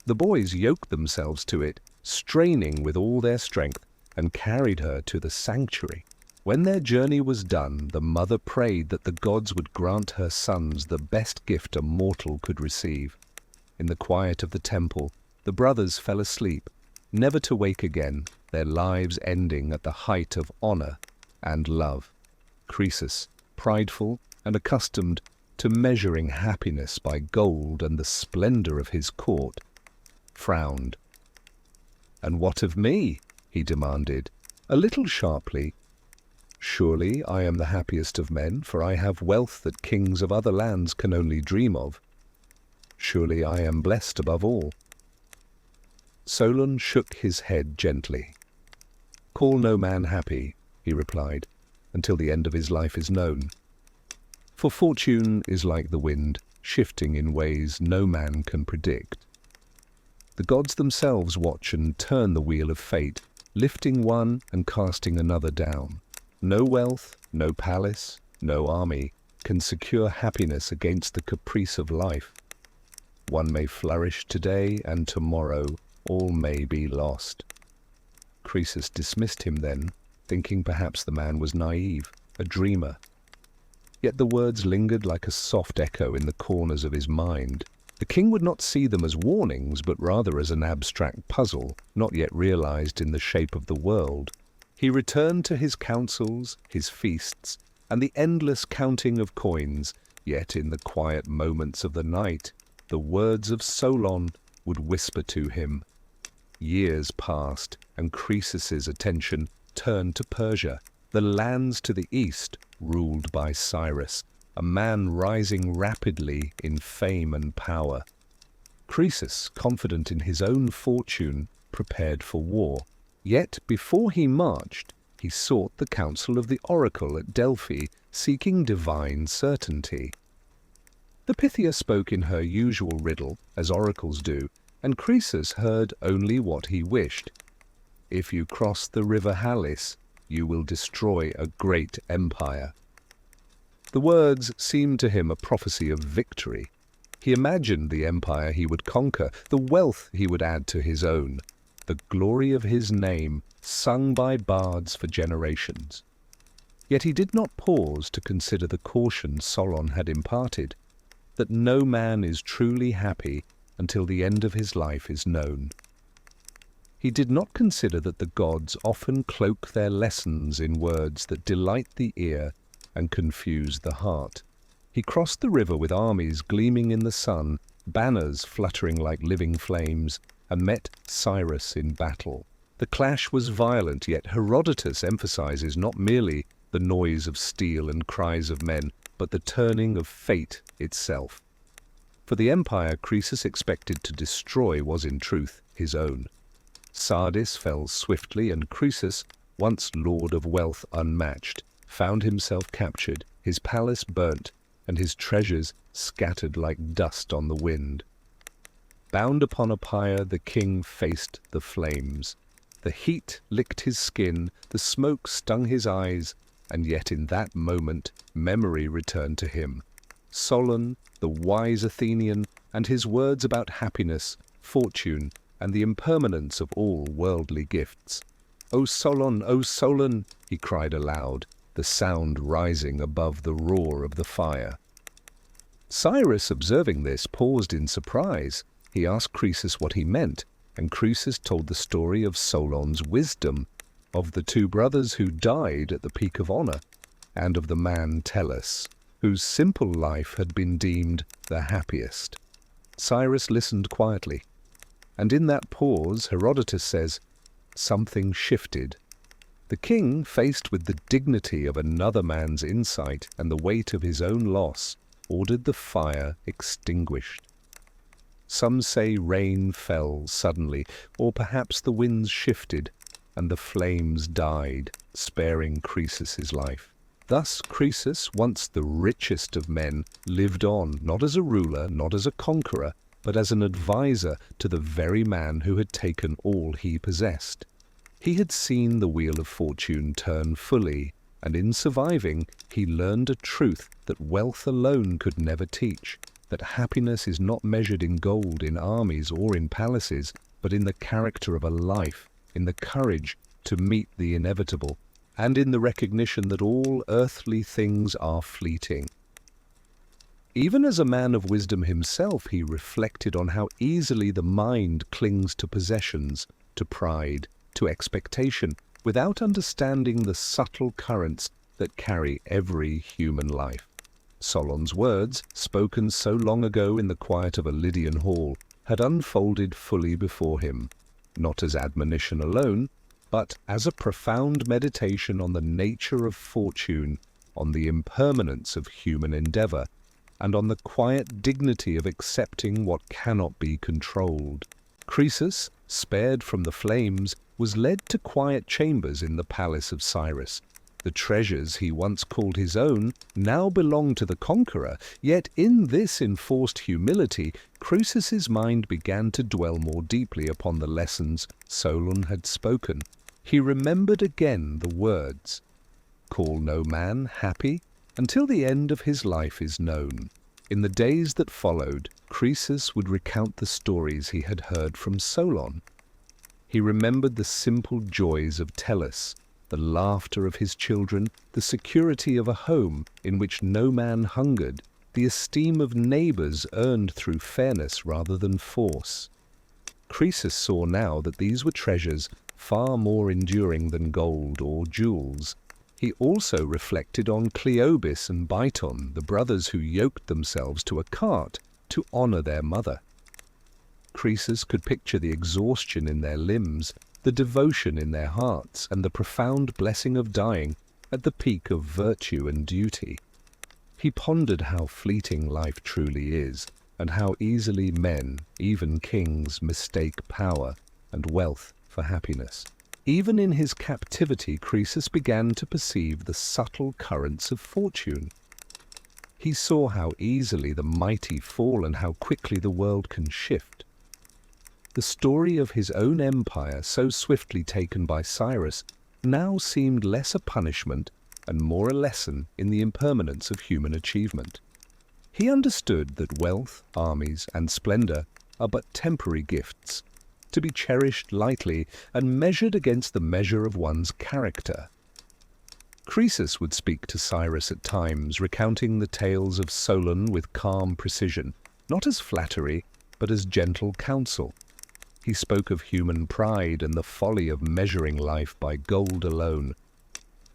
The boys yoked themselves to it, straining with all their strength, and carried her to the sanctuary. When their journey was done, the mother prayed that the gods would grant her sons the best gift a mortal could receive. In the quiet of the temple, the brothers fell asleep, never to wake again, their lives ending at the height of honor and love. Croesus, prideful and accustomed to measuring happiness by gold and the splendor of his court, frowned. "And what of me?" he demanded, a little sharply. "Surely I am the happiest of men, for I have wealth that kings of other lands can only dream of. Surely I am blessed above all." Solon shook his head gently. "Call no man happy," he replied, "until the end of his life is known. For fortune is like the wind, shifting in ways no man can predict. The gods themselves watch and turn the wheel of fate, lifting one and casting another down. No wealth, no palace, no army can secure happiness against the caprice of life. One may flourish today, and tomorrow all may be lost." Croesus dismissed him then, thinking perhaps the man was naive, a dreamer. Yet the words lingered like a soft echo in the corners of his mind. The king would not see them as warnings, but rather as an abstract puzzle, not yet realized in the shape of the world. He returned to his councils, his feasts, and the endless counting of coins, yet in the quiet moments of the night, the words of Solon would whisper to him. Years passed, and Croesus's attention turned to Persia, the lands to the east, ruled by Cyrus, a man rising rapidly in fame and power. Croesus, confident in his own fortune, prepared for war. Yet before he marched, he sought the counsel of the oracle at Delphi, seeking divine certainty. The Pythia spoke in her usual riddle, as oracles do, and Croesus heard only what he wished. "If you cross the river Halys, you will destroy a great empire." The words seemed to him a prophecy of victory. He imagined the empire he would conquer, the wealth he would add to his own, the glory of his name sung by bards for generations. Yet he did not pause to consider the caution Solon had imparted, that no man is truly happy until the end of his life is known. He did not consider that the gods often cloak their lessons in words that delight the ear and confuse the heart. He crossed the river with armies gleaming in the sun, banners fluttering like living flames, and met Cyrus in battle. The clash was violent, yet Herodotus emphasizes not merely the noise of steel and cries of men, but the turning of fate itself. For the empire Croesus expected to destroy was in truth his own. Sardis fell swiftly, and Croesus, once lord of wealth unmatched, found himself captured, his palace burnt, and his treasures scattered like dust on the wind. Bound upon a pyre, the king faced the flames. The heat licked his skin, the smoke stung his eyes, and yet in that moment memory returned to him. Solon, the wise Athenian, and his words about happiness, fortune, and the impermanence of all worldly gifts. "O Solon," he cried aloud, the sound rising above the roar of the fire. Cyrus, observing this, paused in surprise. He asked Croesus what he meant, and Croesus told the story of Solon's wisdom, of the two brothers who died at the peak of honor, and of the man Tellus, whose simple life had been deemed the happiest. Cyrus listened quietly, and in that pause, Herodotus says, something shifted. The king, faced with the dignity of another man's insight and the weight of his own loss, ordered the fire extinguished. Some say rain fell suddenly, or perhaps the winds shifted, and the flames died, sparing Croesus's life. Thus Croesus, once the richest of men, lived on, not as a ruler, not as a conqueror, but as an advisor to the very man who had taken all he possessed. He had seen the wheel of fortune turn fully, and in surviving, he learned a truth that wealth alone could never teach, that happiness is not measured in gold, in armies, or in palaces, but in the character of a life, in the courage to meet the inevitable, and in the recognition that all earthly things are fleeting. Even as a man of wisdom himself, he reflected on how easily the mind clings to possessions, to pride, to expectation, without understanding the subtle currents that carry every human life. Solon's words, spoken so long ago in the quiet of a Lydian hall, had unfolded fully before him, not as admonition alone, but as a profound meditation on the nature of fortune, on the impermanence of human endeavor, and on the quiet dignity of accepting what cannot be controlled. Croesus, spared from the flames, was led to quiet chambers in the palace of Cyrus. The treasures he once called his own now belonged to the conqueror, yet in this enforced humility, Croesus's mind began to dwell more deeply upon the lessons Solon had spoken. He remembered again the words, "Call no man happy until the end of his life is known." In the days that followed, Croesus would recount the stories he had heard from Solon. He remembered the simple joys of Tellus, the laughter of his children, the security of a home in which no man hungered, the esteem of neighbors earned through fairness rather than force. Croesus saw now that these were treasures far more enduring than gold or jewels. He also reflected on Cleobis and Biton, the brothers who yoked themselves to a cart to honor their mother. Croesus could picture the exhaustion in their limbs, the devotion in their hearts, and the profound blessing of dying at the peak of virtue and duty. He pondered how fleeting life truly is, and how easily men, even kings, mistake power and wealth for happiness. Even in his captivity, Croesus began to perceive the subtle currents of fortune. He saw how easily the mighty fall and how quickly the world can shift. The story of his own empire, so swiftly taken by Cyrus, now seemed less a punishment and more a lesson in the impermanence of human achievement. He understood that wealth, armies, and splendor are but temporary gifts, to be cherished lightly and measured against the measure of one's character. Croesus would speak to Cyrus at times, recounting the tales of Solon with calm precision, not as flattery, but as gentle counsel. He spoke of human pride and the folly of measuring life by gold alone.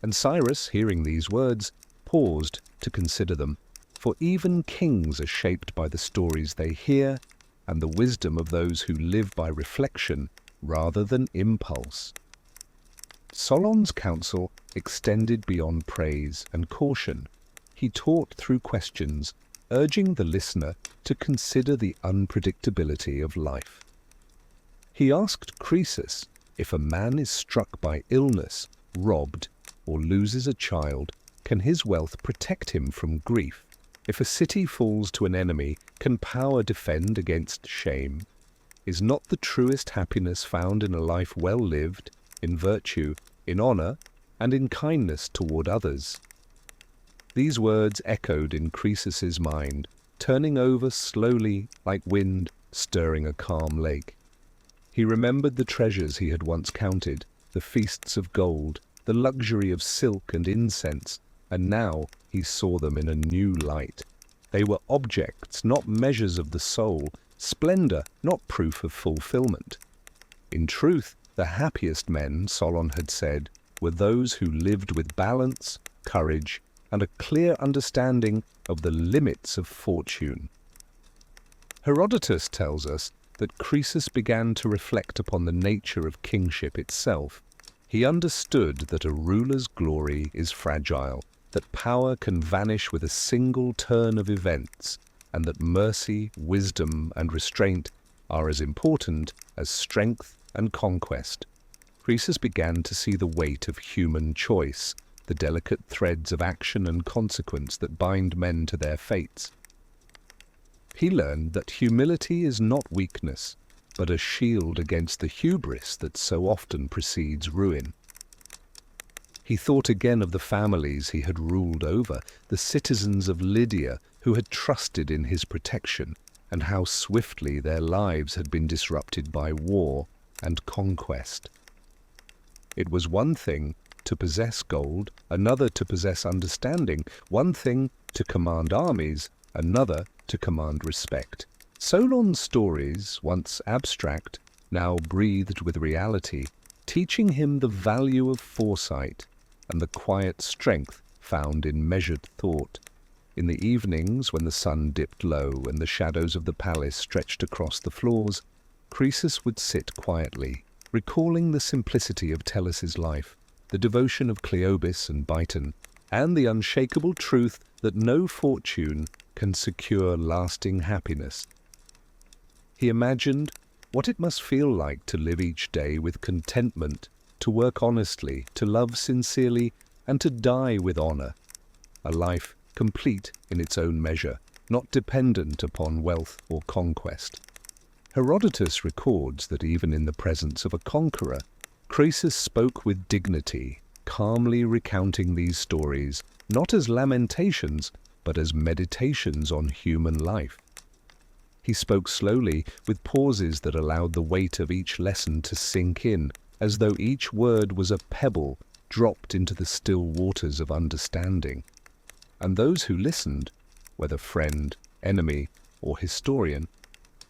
And Cyrus, hearing these words, paused to consider them, for even kings are shaped by the stories they hear and the wisdom of those who live by reflection rather than impulse. Solon's counsel extended beyond praise and caution. He taught through questions, urging the listener to consider the unpredictability of life. He asked Croesus, if a man is struck by illness, robbed, or loses a child, can his wealth protect him from grief? If a city falls to an enemy, can power defend against shame? Is not the truest happiness found in a life well lived, in virtue, in honor, and in kindness toward others? These words echoed in Croesus's mind, turning over slowly like wind stirring a calm lake. He remembered the treasures he had once counted, the feasts of gold, the luxury of silk and incense, and now he saw them in a new light. They were objects, not measures of the soul, splendor, not proof of fulfillment. In truth, the happiest men, Solon had said, were those who lived with balance, courage, and a clear understanding of the limits of fortune. Herodotus tells us that Croesus began to reflect upon the nature of kingship itself. He understood that a ruler's glory is fragile, that power can vanish with a single turn of events, and that mercy, wisdom, and restraint are as important as strength and conquest. Croesus began to see the weight of human choice, the delicate threads of action and consequence that bind men to their fates. He learned that humility is not weakness, but a shield against the hubris that so often precedes ruin. He thought again of the families he had ruled over, the citizens of Lydia who had trusted in his protection, and how swiftly their lives had been disrupted by war and conquest. It was one thing to possess gold, another to possess understanding, one thing to command armies, another to command respect. Solon's stories, once abstract, now breathed with reality, teaching him the value of foresight and the quiet strength found in measured thought. In the evenings, when the sun dipped low and the shadows of the palace stretched across the floors, Croesus would sit quietly, recalling the simplicity of Tellus's life, the devotion of Cleobis and Biton, and the unshakable truth that no fortune can secure lasting happiness. He imagined what it must feel like to live each day with contentment, to work honestly, to love sincerely, and to die with honor. A life complete in its own measure, not dependent upon wealth or conquest. Herodotus records that even in the presence of a conqueror, Croesus spoke with dignity, calmly recounting these stories, not as lamentations, but as meditations on human life. He spoke slowly, with pauses that allowed the weight of each lesson to sink in, as though each word was a pebble dropped into the still waters of understanding. And those who listened, whether friend, enemy, or historian,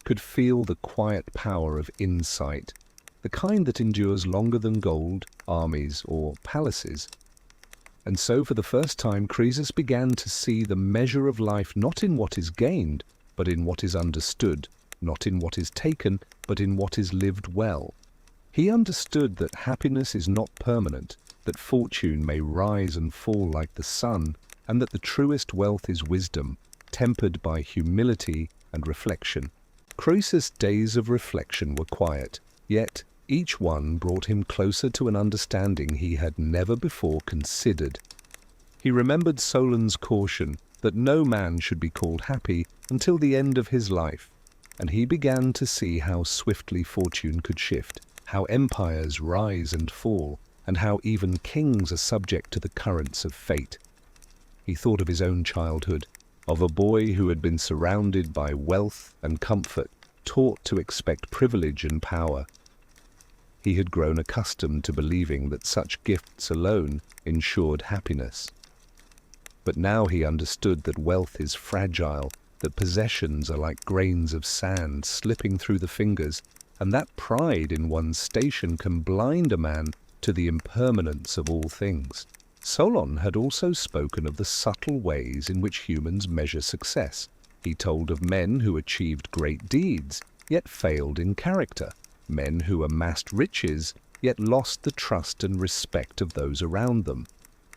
could feel the quiet power of insight, the kind that endures longer than gold, armies, or palaces. And so for the first time Croesus began to see the measure of life not in what is gained, but in what is understood, not in what is taken, but in what is lived well. He understood that happiness is not permanent, that fortune may rise and fall like the sun, and that the truest wealth is wisdom, tempered by humility and reflection. Croesus' days of reflection were quiet, yet each one brought him closer to an understanding he had never before considered. He remembered Solon's caution that no man should be called happy until the end of his life, and he began to see how swiftly fortune could shift, how empires rise and fall, and how even kings are subject to the currents of fate. He thought of his own childhood, of a boy who had been surrounded by wealth and comfort, taught to expect privilege and power. He had grown accustomed to believing that such gifts alone ensured happiness. But now he understood that wealth is fragile, that possessions are like grains of sand slipping through the fingers, and that pride in one's station can blind a man to the impermanence of all things. Solon had also spoken of the subtle ways in which humans measure success. He told of men who achieved great deeds, yet failed in character, men who amassed riches, yet lost the trust and respect of those around them.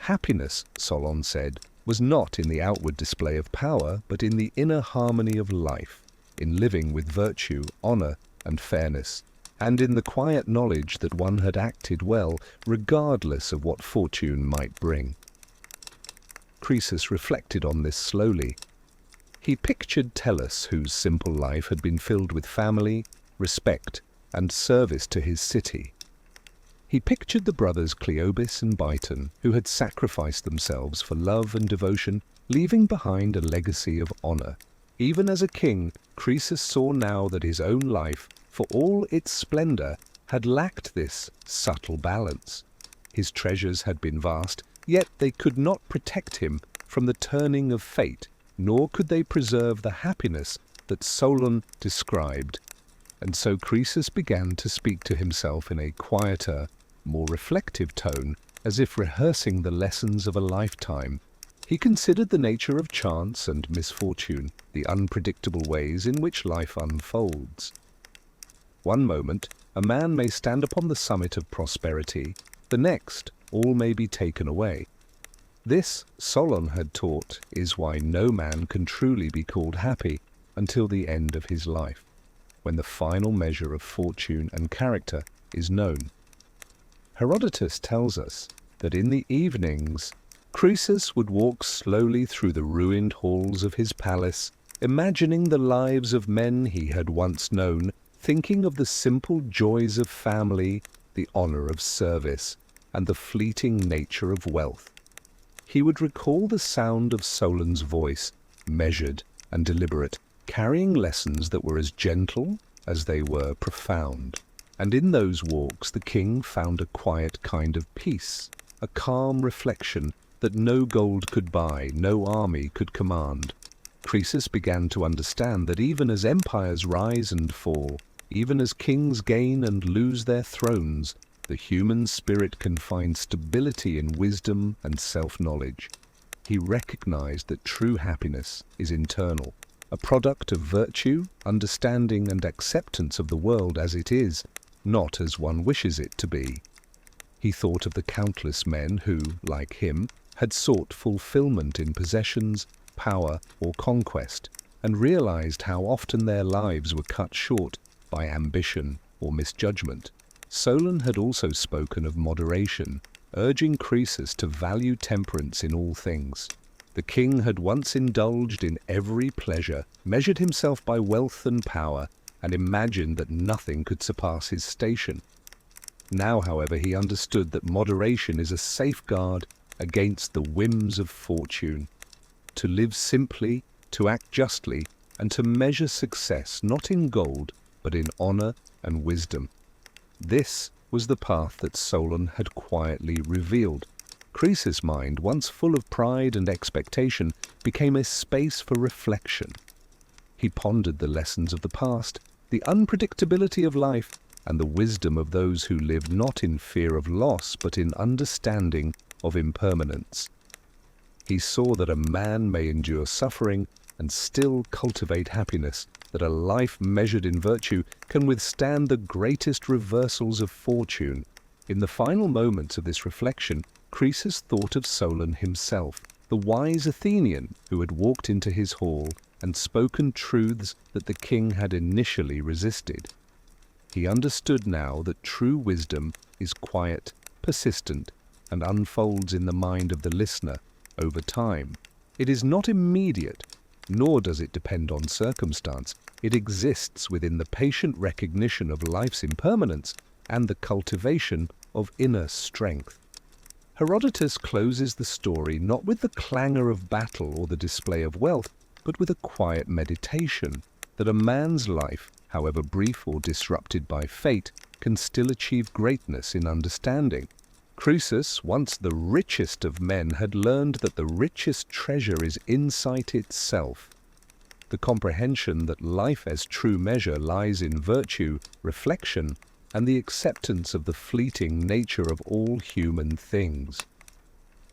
Happiness, Solon said, was not in the outward display of power, but in the inner harmony of life, in living with virtue, honor, and fairness, and in the quiet knowledge that one had acted well, regardless of what fortune might bring. Croesus reflected on this slowly. He pictured Tellus, whose simple life had been filled with family, respect, and service to his city. He pictured the brothers Cleobis and Biton, who had sacrificed themselves for love and devotion, leaving behind a legacy of honor. Even as a king, Croesus saw now that his own life, for all its splendor, had lacked this subtle balance. His treasures had been vast, yet they could not protect him from the turning of fate, nor could they preserve the happiness that Solon described. And so Croesus began to speak to himself in a quieter, more reflective tone, as if rehearsing the lessons of a lifetime. He considered the nature of chance and misfortune, the unpredictable ways in which life unfolds. One moment, a man may stand upon the summit of prosperity, the next, all may be taken away. This, Solon had taught, is why no man can truly be called happy until the end of his life, when the final measure of fortune and character is known. Herodotus tells us that in the evenings, Croesus would walk slowly through the ruined halls of his palace, imagining the lives of men he had once known, thinking of the simple joys of family, the honor of service, and the fleeting nature of wealth. He would recall the sound of Solon's voice, measured and deliberate, carrying lessons that were as gentle as they were profound. And in those walks the king found a quiet kind of peace, a calm reflection that no gold could buy, no army could command. Croesus began to understand that even as empires rise and fall, even as kings gain and lose their thrones, the human spirit can find stability in wisdom and self-knowledge. He recognized that true happiness is internal, a product of virtue, understanding, and acceptance of the world as it is, not as one wishes it to be. He thought of the countless men who, like him, had sought fulfillment in possessions, power, or conquest, and realized how often their lives were cut short by ambition or misjudgment. Solon had also spoken of moderation, urging Croesus to value temperance in all things. The king had once indulged in every pleasure, measured himself by wealth and power, and imagined that nothing could surpass his station. Now, however, he understood that moderation is a safeguard against the whims of fortune. To live simply, to act justly, and to measure success not in gold, but in honor and wisdom. This was the path that Solon had quietly revealed. Croesus' mind, once full of pride and expectation, became a space for reflection. He pondered the lessons of the past, the unpredictability of life, and the wisdom of those who lived not in fear of loss, but in understanding of impermanence. He saw that a man may endure suffering and still cultivate happiness, that a life measured in virtue can withstand the greatest reversals of fortune. In the final moments of this reflection, Croesus thought of Solon himself, the wise Athenian who had walked into his hall and spoken truths that the king had initially resisted. He understood now that true wisdom is quiet, persistent, and unfolds in the mind of the listener over time. It is not immediate, nor does it depend on circumstance. It exists within the patient recognition of life's impermanence and the cultivation of inner strength. Herodotus closes the story not with the clangor of battle or the display of wealth, but with a quiet meditation that a man's life, however brief or disrupted by fate, can still achieve greatness in understanding. Croesus, once the richest of men, had learned that the richest treasure is insight itself. The comprehension that life as true measure lies in virtue, reflection, and the acceptance of the fleeting nature of all human things.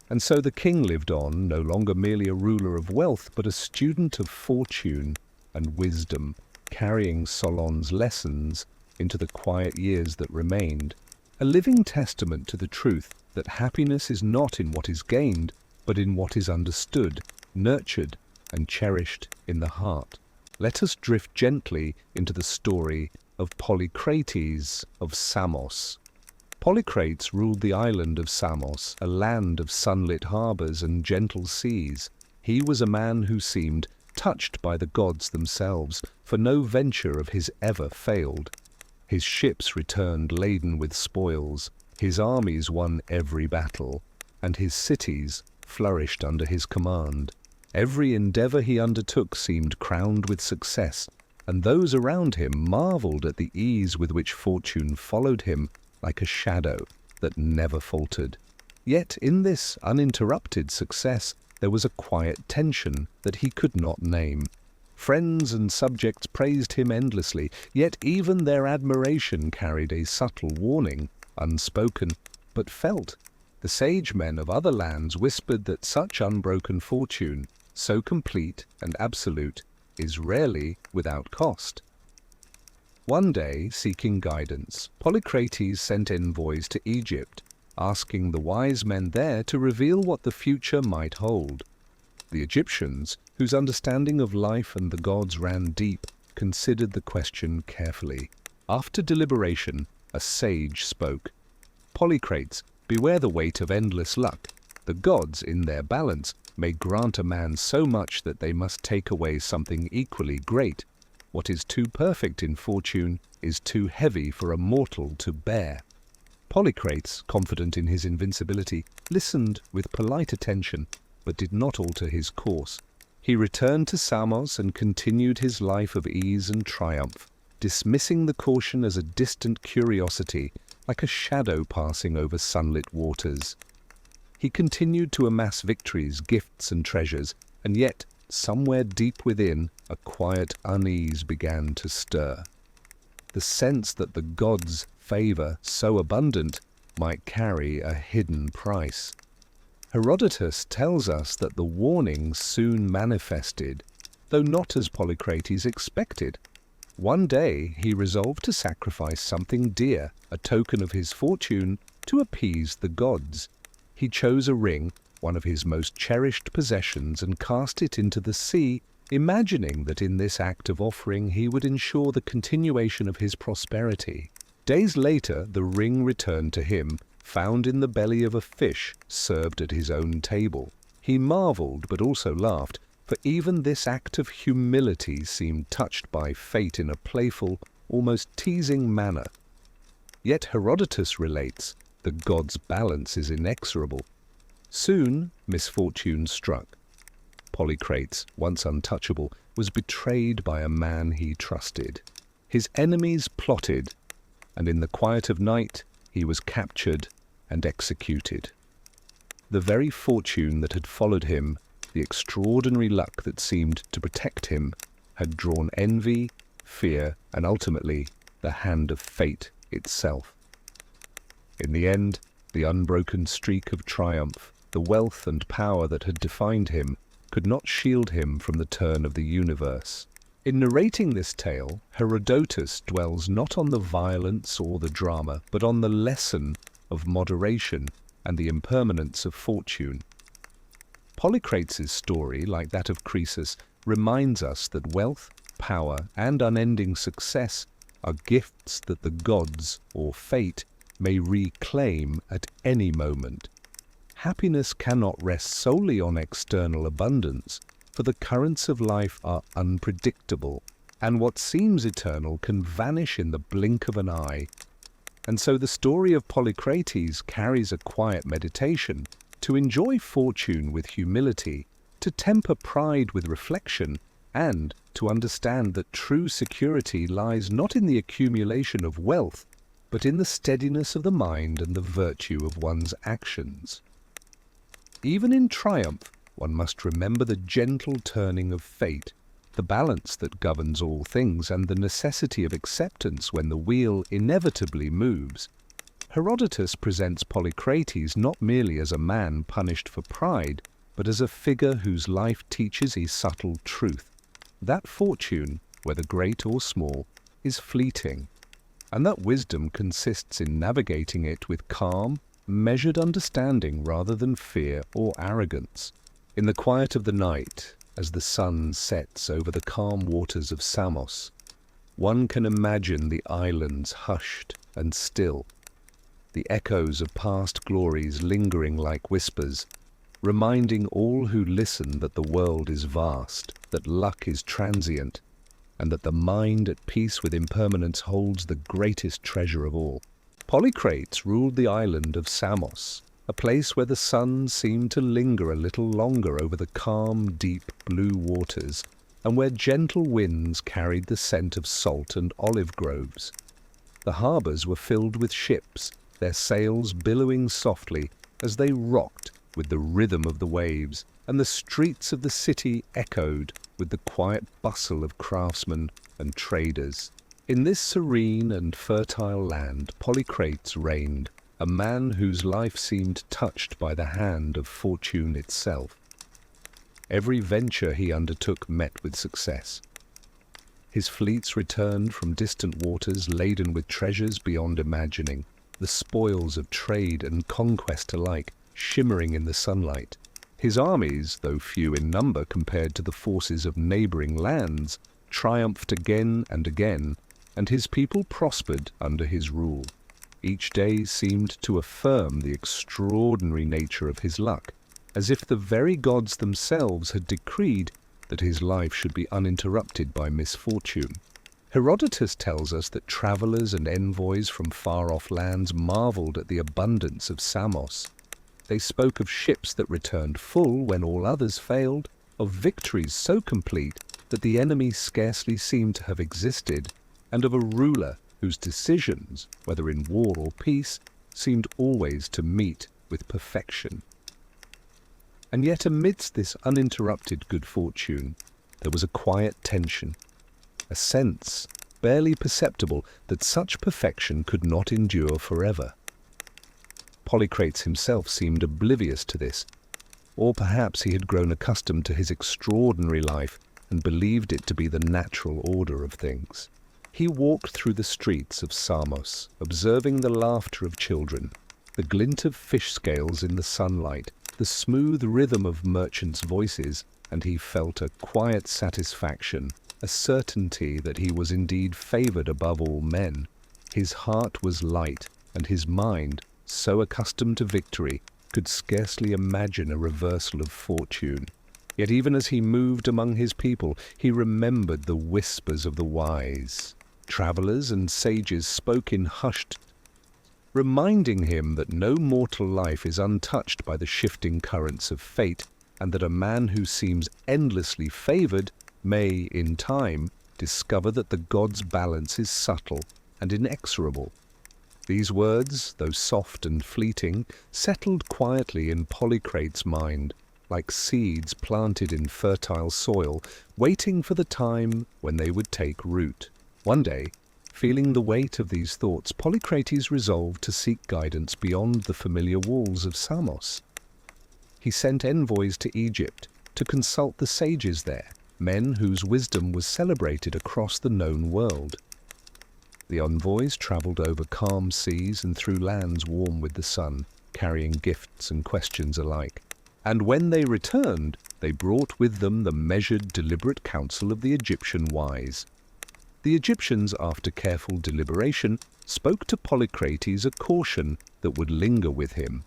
And so the king lived on, no longer merely a ruler of wealth, but a student of fortune and wisdom, carrying Solon's lessons into the quiet years that remained, a living testament to the truth that happiness is not in what is gained, but in what is understood, nurtured, and cherished in the heart. Let us drift gently into the story of Polycrates of Samos. Polycrates ruled the island of Samos, a land of sunlit harbors and gentle seas. He was a man who seemed touched by the gods themselves, for no venture of his ever failed. His ships returned laden with spoils, his armies won every battle, and his cities flourished under his command. Every endeavor he undertook seemed crowned with success, and those around him marveled at the ease with which fortune followed him like a shadow that never faltered. Yet in this uninterrupted success there was a quiet tension that he could not name. Friends and subjects praised him endlessly, yet even their admiration carried a subtle warning, unspoken, but felt. The sage men of other lands whispered that such unbroken fortune, so complete and absolute, is rarely without cost. One day, seeking guidance, Polycrates sent envoys to Egypt, asking the wise men there to reveal what the future might hold. The Egyptians, whose understanding of life and the gods ran deep, considered the question carefully. After deliberation, a sage spoke. "Polycrates, beware the weight of endless luck. The gods, in their balance, may grant a man so much that they must take away something equally great. What is too perfect in fortune is too heavy for a mortal to bear." Polycrates, confident in his invincibility, listened with polite attention, but did not alter his course. He returned to Samos and continued his life of ease and triumph, dismissing the caution as a distant curiosity, like a shadow passing over sunlit waters. He continued to amass victories, gifts, and treasures, and yet, somewhere deep within, a quiet unease began to stir. The sense that the gods' favor, so abundant, might carry a hidden price. Herodotus tells us that the warning soon manifested, though not as Polycrates expected. One day he resolved to sacrifice something dear, a token of his fortune, to appease the gods. He chose a ring, one of his most cherished possessions, and cast it into the sea, imagining that in this act of offering he would ensure the continuation of his prosperity. Days later, the ring returned to him, found in the belly of a fish served at his own table. He marveled, but also laughed, for even this act of humility seemed touched by fate in a playful, almost teasing manner. Yet Herodotus relates, the god's balance is inexorable. Soon misfortune struck. Polycrates, once untouchable, was betrayed by a man he trusted. His enemies plotted, and in the quiet of night he was captured and executed. The very fortune that had followed him, the extraordinary luck that seemed to protect him, had drawn envy, fear, and ultimately the hand of fate itself. In the end, the unbroken streak of triumph, the wealth and power that had defined him, could not shield him from the turn of the universe. In narrating this tale, Herodotus dwells not on the violence or the drama, but on the lesson of moderation and the impermanence of fortune. Polycrates' story, like that of Croesus, reminds us that wealth, power, and unending success are gifts that the gods, or fate, may reclaim at any moment. Happiness cannot rest solely on external abundance, for the currents of life are unpredictable, and what seems eternal can vanish in the blink of an eye. And so the story of Polycrates carries a quiet meditation to enjoy fortune with humility, to temper pride with reflection, and to understand that true security lies not in the accumulation of wealth, but in the steadiness of the mind and the virtue of one's actions. Even in triumph, one must remember the gentle turning of fate, the balance that governs all things, and the necessity of acceptance when the wheel inevitably moves. Herodotus presents Polycrates not merely as a man punished for pride, but as a figure whose life teaches a subtle truth, that fortune, whether great or small, is fleeting, and that wisdom consists in navigating it with calm, measured understanding rather than fear or arrogance. In the quiet of the night, as the sun sets over the calm waters of Samos, one can imagine the islands hushed and still, the echoes of past glories lingering like whispers, reminding all who listen that the world is vast, that luck is transient, and that the mind at peace with impermanence holds the greatest treasure of all. Polycrates ruled the island of Samos, a place where the sun seemed to linger a little longer over the calm, deep blue waters, and where gentle winds carried the scent of salt and olive groves. The harbours were filled with ships, their sails billowing softly as they rocked with the rhythm of the waves, and the streets of the city echoed with the quiet bustle of craftsmen and traders. In this serene and fertile land, Polycrates reigned, a man whose life seemed touched by the hand of fortune itself. Every venture he undertook met with success. His fleets returned from distant waters laden with treasures beyond imagining, the spoils of trade and conquest alike shimmering in the sunlight. His armies, though few in number compared to the forces of neighboring lands, triumphed again and again, and his people prospered under his rule. Each day seemed to affirm the extraordinary nature of his luck, as if the very gods themselves had decreed that his life should be uninterrupted by misfortune. Herodotus tells us that travelers and envoys from far-off lands marveled at the abundance of Samos. They spoke of ships that returned full when all others failed, of victories so complete that the enemy scarcely seemed to have existed, and of a ruler whose decisions, whether in war or peace, seemed always to meet with perfection. And yet amidst this uninterrupted good fortune, there was a quiet tension, a sense, barely perceptible, that such perfection could not endure forever. Polycrates himself seemed oblivious to this, or perhaps he had grown accustomed to his extraordinary life and believed it to be the natural order of things. He walked through the streets of Samos, observing the laughter of children, the glint of fish scales in the sunlight, the smooth rhythm of merchants' voices, and he felt a quiet satisfaction, a certainty that he was indeed favored above all men. His heart was light, and his mind, so accustomed to victory, could scarcely imagine a reversal of fortune. Yet even as he moved among his people, he remembered the whispers of the wise. Travelers and sages spoke in hushed, reminding him that no mortal life is untouched by the shifting currents of fate, and that a man who seems endlessly favored may, in time, discover that the god's balance is subtle and inexorable. These words, though soft and fleeting, settled quietly in Polycrates' mind, like seeds planted in fertile soil, waiting for the time when they would take root. One day, feeling the weight of these thoughts, Polycrates resolved to seek guidance beyond the familiar walls of Samos. He sent envoys to Egypt to consult the sages there, men whose wisdom was celebrated across the known world. The envoys travelled over calm seas and through lands warm with the sun, carrying gifts and questions alike. And when they returned, they brought with them the measured, deliberate counsel of the Egyptian wise. The Egyptians, after careful deliberation, spoke to Polycrates a caution that would linger with him.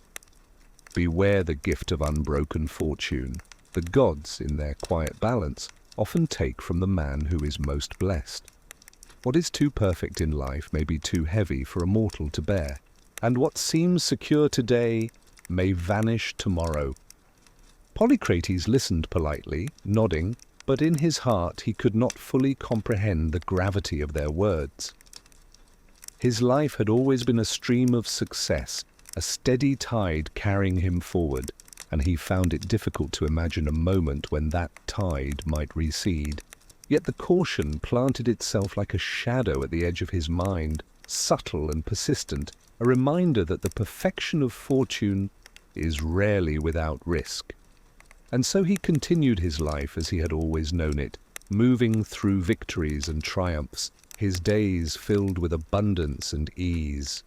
Beware the gift of unbroken fortune. The gods, in their quiet balance, often take from the man who is most blessed. What is too perfect in life may be too heavy for a mortal to bear, and what seems secure today may vanish tomorrow. Polycrates listened politely, nodding, but in his heart he could not fully comprehend the gravity of their words. His life had always been a stream of success, a steady tide carrying him forward, and he found it difficult to imagine a moment when that tide might recede. Yet the caution planted itself like a shadow at the edge of his mind, subtle and persistent, a reminder that the perfection of fortune is rarely without risk. And so he continued his life as he had always known it, moving through victories and triumphs, his days filled with abundance and ease.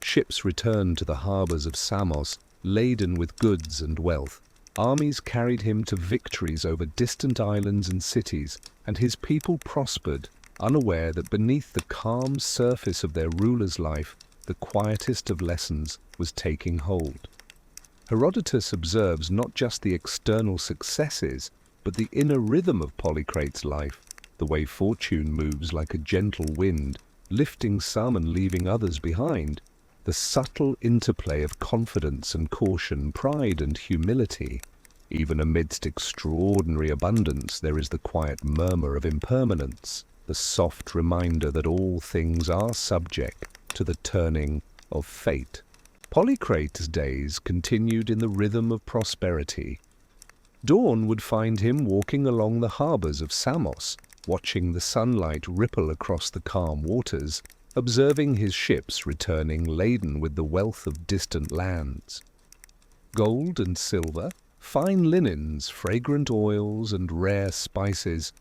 Ships returned to the harbours of Samos, laden with goods and wealth. Armies carried him to victories over distant islands and cities, and his people prospered, unaware that beneath the calm surface of their ruler's life, the quietest of lessons was taking hold. Herodotus observes not just the external successes, but the inner rhythm of Polycrates' life, the way fortune moves like a gentle wind, lifting some and leaving others behind, the subtle interplay of confidence and caution, pride and humility. Even amidst extraordinary abundance, there is the quiet murmur of impermanence, the soft reminder that all things are subject to the turning of fate. Polycrates' days continued in the rhythm of prosperity. Dawn would find him walking along the harbors of Samos, watching the sunlight ripple across the calm waters, observing his ships returning laden with the wealth of distant lands. Gold and silver, fine linens, fragrant oils, and rare spices,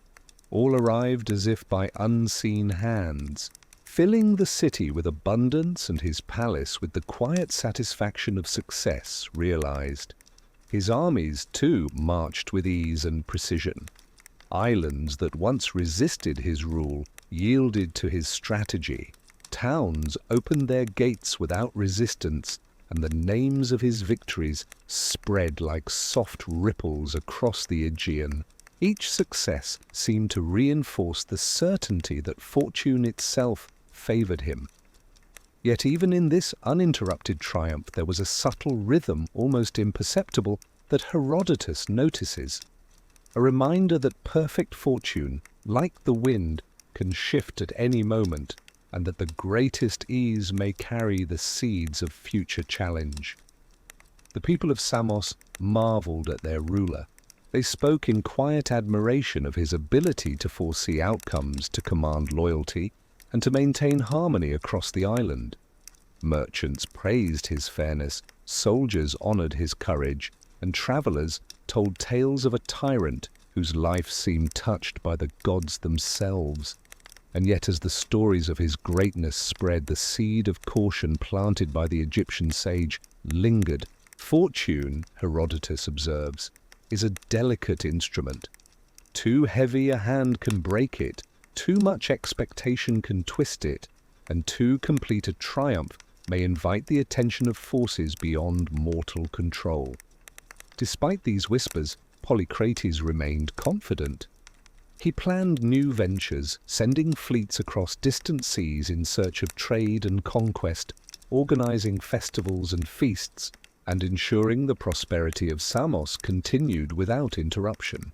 all arrived as if by unseen hands, filling the city with abundance and his palace with the quiet satisfaction of success realized. His armies, too, marched with ease and precision. Islands that once resisted his rule yielded to his strategy. Towns opened their gates without resistance, and the names of his victories spread like soft ripples across the Aegean. Each success seemed to reinforce the certainty that fortune itself favored him. Yet even in this uninterrupted triumph there was a subtle rhythm, almost imperceptible, that Herodotus notices. A reminder that perfect fortune, like the wind, can shift at any moment, and that the greatest ease may carry the seeds of future challenge. The people of Samos marveled at their ruler. They spoke in quiet admiration of his ability to foresee outcomes, to command loyalty, and to maintain harmony across the island. Merchants praised his fairness, soldiers honored his courage, and travelers told tales of a tyrant whose life seemed touched by the gods themselves. And yet as the stories of his greatness spread, the seed of caution planted by the Egyptian sage lingered. Fortune, Herodotus observes, is a delicate instrument. Too heavy a hand can break it, too much expectation can twist it, and too complete a triumph may invite the attention of forces beyond mortal control. Despite these whispers, Polycrates remained confident. He planned new ventures, sending fleets across distant seas in search of trade and conquest, organizing festivals and feasts, and ensuring the prosperity of Samos continued without interruption.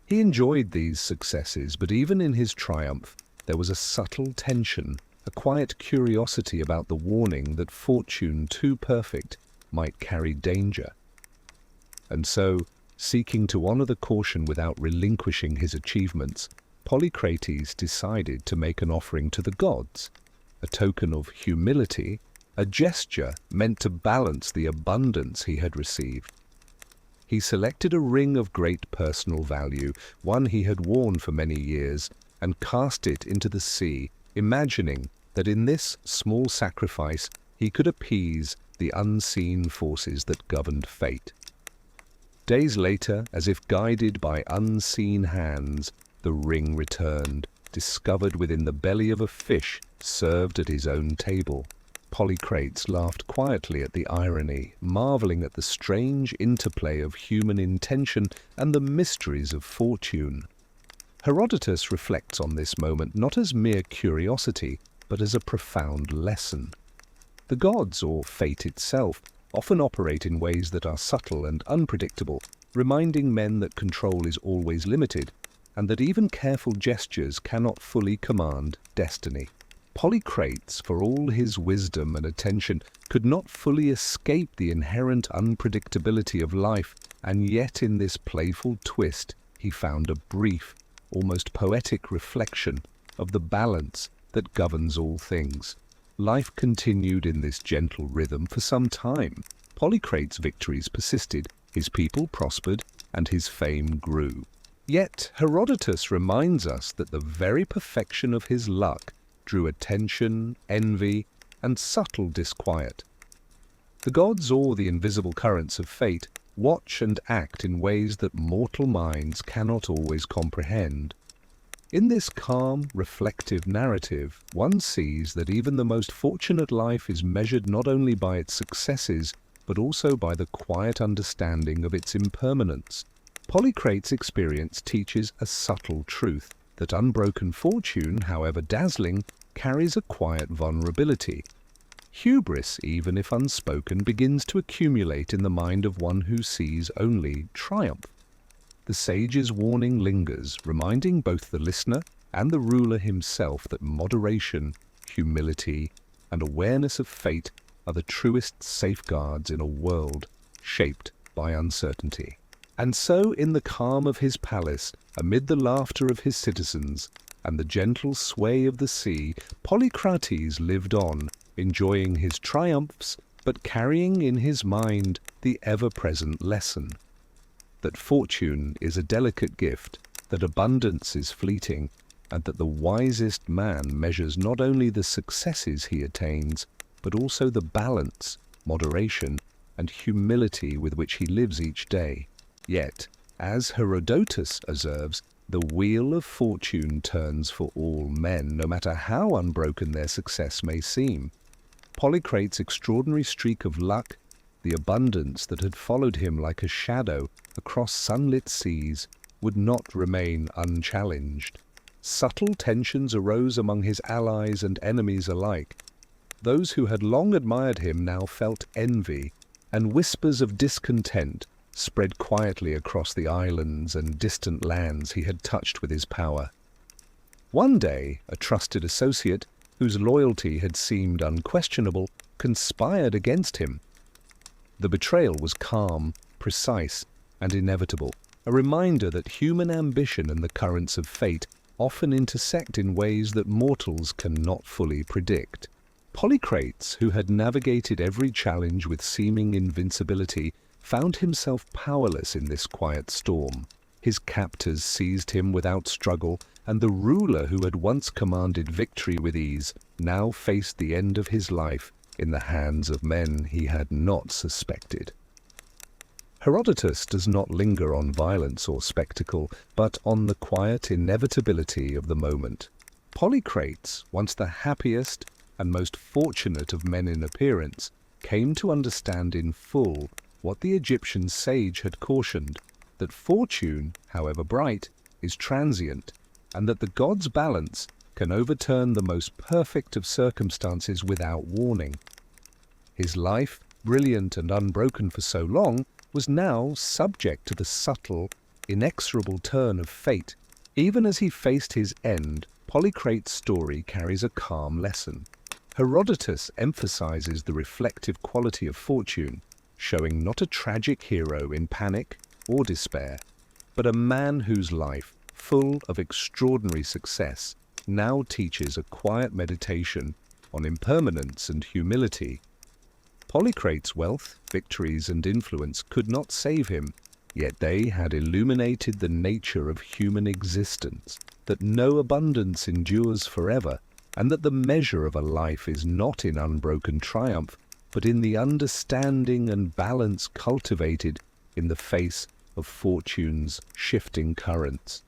He enjoyed these successes, but even in his triumph, there was a subtle tension, a quiet curiosity about the warning that fortune too perfect might carry danger. And so, seeking to honor the caution without relinquishing his achievements, Polycrates decided to make an offering to the gods, a token of humility, a gesture meant to balance the abundance he had received. He selected a ring of great personal value, one he had worn for many years, and cast it into the sea, imagining that in this small sacrifice he could appease the unseen forces that governed fate. Days later, as if guided by unseen hands, the ring returned, discovered within the belly of a fish served at his own table. Polycrates laughed quietly at the irony, marveling at the strange interplay of human intention and the mysteries of fortune. Herodotus reflects on this moment not as mere curiosity, but as a profound lesson. The gods, or fate itself, often operate in ways that are subtle and unpredictable, reminding men that control is always limited, and that even careful gestures cannot fully command destiny. Polycrates, for all his wisdom and attention, could not fully escape the inherent unpredictability of life, and yet in this playful twist he found a brief, almost poetic reflection of the balance that governs all things. Life continued in this gentle rhythm for some time. Polycrates' victories persisted, his people prospered, and his fame grew. Yet Herodotus reminds us that the very perfection of his luck drew attention, envy, and subtle disquiet. The gods, or the invisible currents of fate, watch and act in ways that mortal minds cannot always comprehend. In this calm, reflective narrative, one sees that even the most fortunate life is measured not only by its successes, but also by the quiet understanding of its impermanence. Polycrates' experience teaches a subtle truth, that unbroken fortune, however dazzling, carries a quiet vulnerability. Hubris, even if unspoken, begins to accumulate in the mind of one who sees only triumph. The sage's warning lingers, reminding both the listener and the ruler himself that moderation, humility, and awareness of fate are the truest safeguards in a world shaped by uncertainty. And so, in the calm of his palace, amid the laughter of his citizens, and the gentle sway of the sea, Polycrates lived on, enjoying his triumphs, but carrying in his mind the ever-present lesson that fortune is a delicate gift, that abundance is fleeting, and that the wisest man measures not only the successes he attains, but also the balance, moderation, and humility with which he lives each day. Yet, as Herodotus observes, the wheel of fortune turns for all men, no matter how unbroken their success may seem. Polycrates' extraordinary streak of luck, the abundance that had followed him like a shadow across sunlit seas, would not remain unchallenged. Subtle tensions arose among his allies and enemies alike. Those who had long admired him now felt envy, and whispers of discontent spread quietly across the islands and distant lands he had touched with his power. One day, a trusted associate, whose loyalty had seemed unquestionable, conspired against him. The betrayal was calm, precise, and inevitable, a reminder that human ambition and the currents of fate often intersect in ways that mortals cannot fully predict. Polycrates, who had navigated every challenge with seeming invincibility, found himself powerless in this quiet storm. His captors seized him without struggle, and the ruler who had once commanded victory with ease now faced the end of his life in the hands of men he had not suspected. Herodotus does not linger on violence or spectacle, but on the quiet inevitability of the moment. Polycrates, once the happiest and most fortunate of men in appearance, came to understand in full what the Egyptian sage had cautioned, that fortune, however bright, is transient, and that the gods' balance can overturn the most perfect of circumstances without warning. His life, brilliant and unbroken for so long, was now subject to the subtle, inexorable turn of fate. Even as he faced his end, Polycrates' story carries a calm lesson. Herodotus emphasizes the reflective quality of fortune, showing not a tragic hero in panic or despair, but a man whose life, full of extraordinary success, now teaches a quiet meditation on impermanence and humility. Polycrates' wealth, victories, and influence could not save him, yet they had illuminated the nature of human existence, that no abundance endures forever, and that the measure of a life is not in unbroken triumph, but in the understanding and balance cultivated in the face of fortune's shifting currents.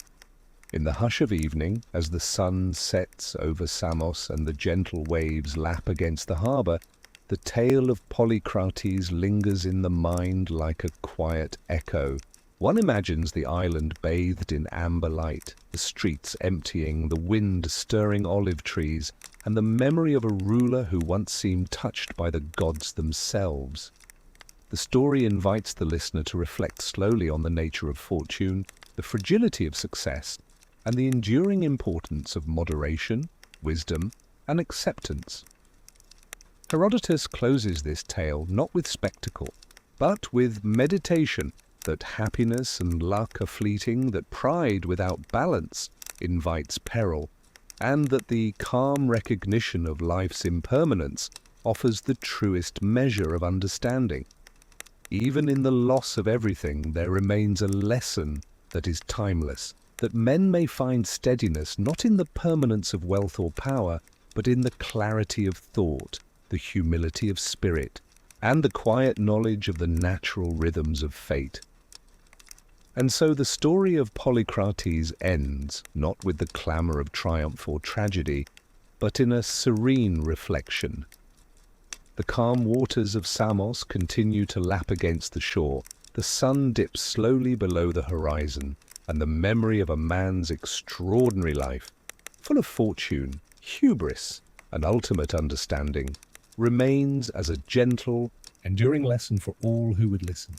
In the hush of evening, as the sun sets over Samos and the gentle waves lap against the harbour, the tale of Polycrates lingers in the mind like a quiet echo. One imagines the island bathed in amber light, the streets emptying, the wind stirring olive trees, and the memory of a ruler who once seemed touched by the gods themselves. The story invites the listener to reflect slowly on the nature of fortune, the fragility of success, and the enduring importance of moderation, wisdom, and acceptance. Herodotus closes this tale not with spectacle, but with meditation, that happiness and luck are fleeting, that pride without balance invites peril, and that the calm recognition of life's impermanence offers the truest measure of understanding. Even in the loss of everything, there remains a lesson that is timeless, that men may find steadiness not in the permanence of wealth or power, but in the clarity of thought, the humility of spirit, and the quiet knowledge of the natural rhythms of fate. And so the story of Polycrates ends not with the clamour of triumph or tragedy, but in a serene reflection. The calm waters of Samos continue to lap against the shore, the sun dips slowly below the horizon, and the memory of a man's extraordinary life, full of fortune, hubris, and ultimate understanding, remains as a gentle, enduring lesson for all who would listen.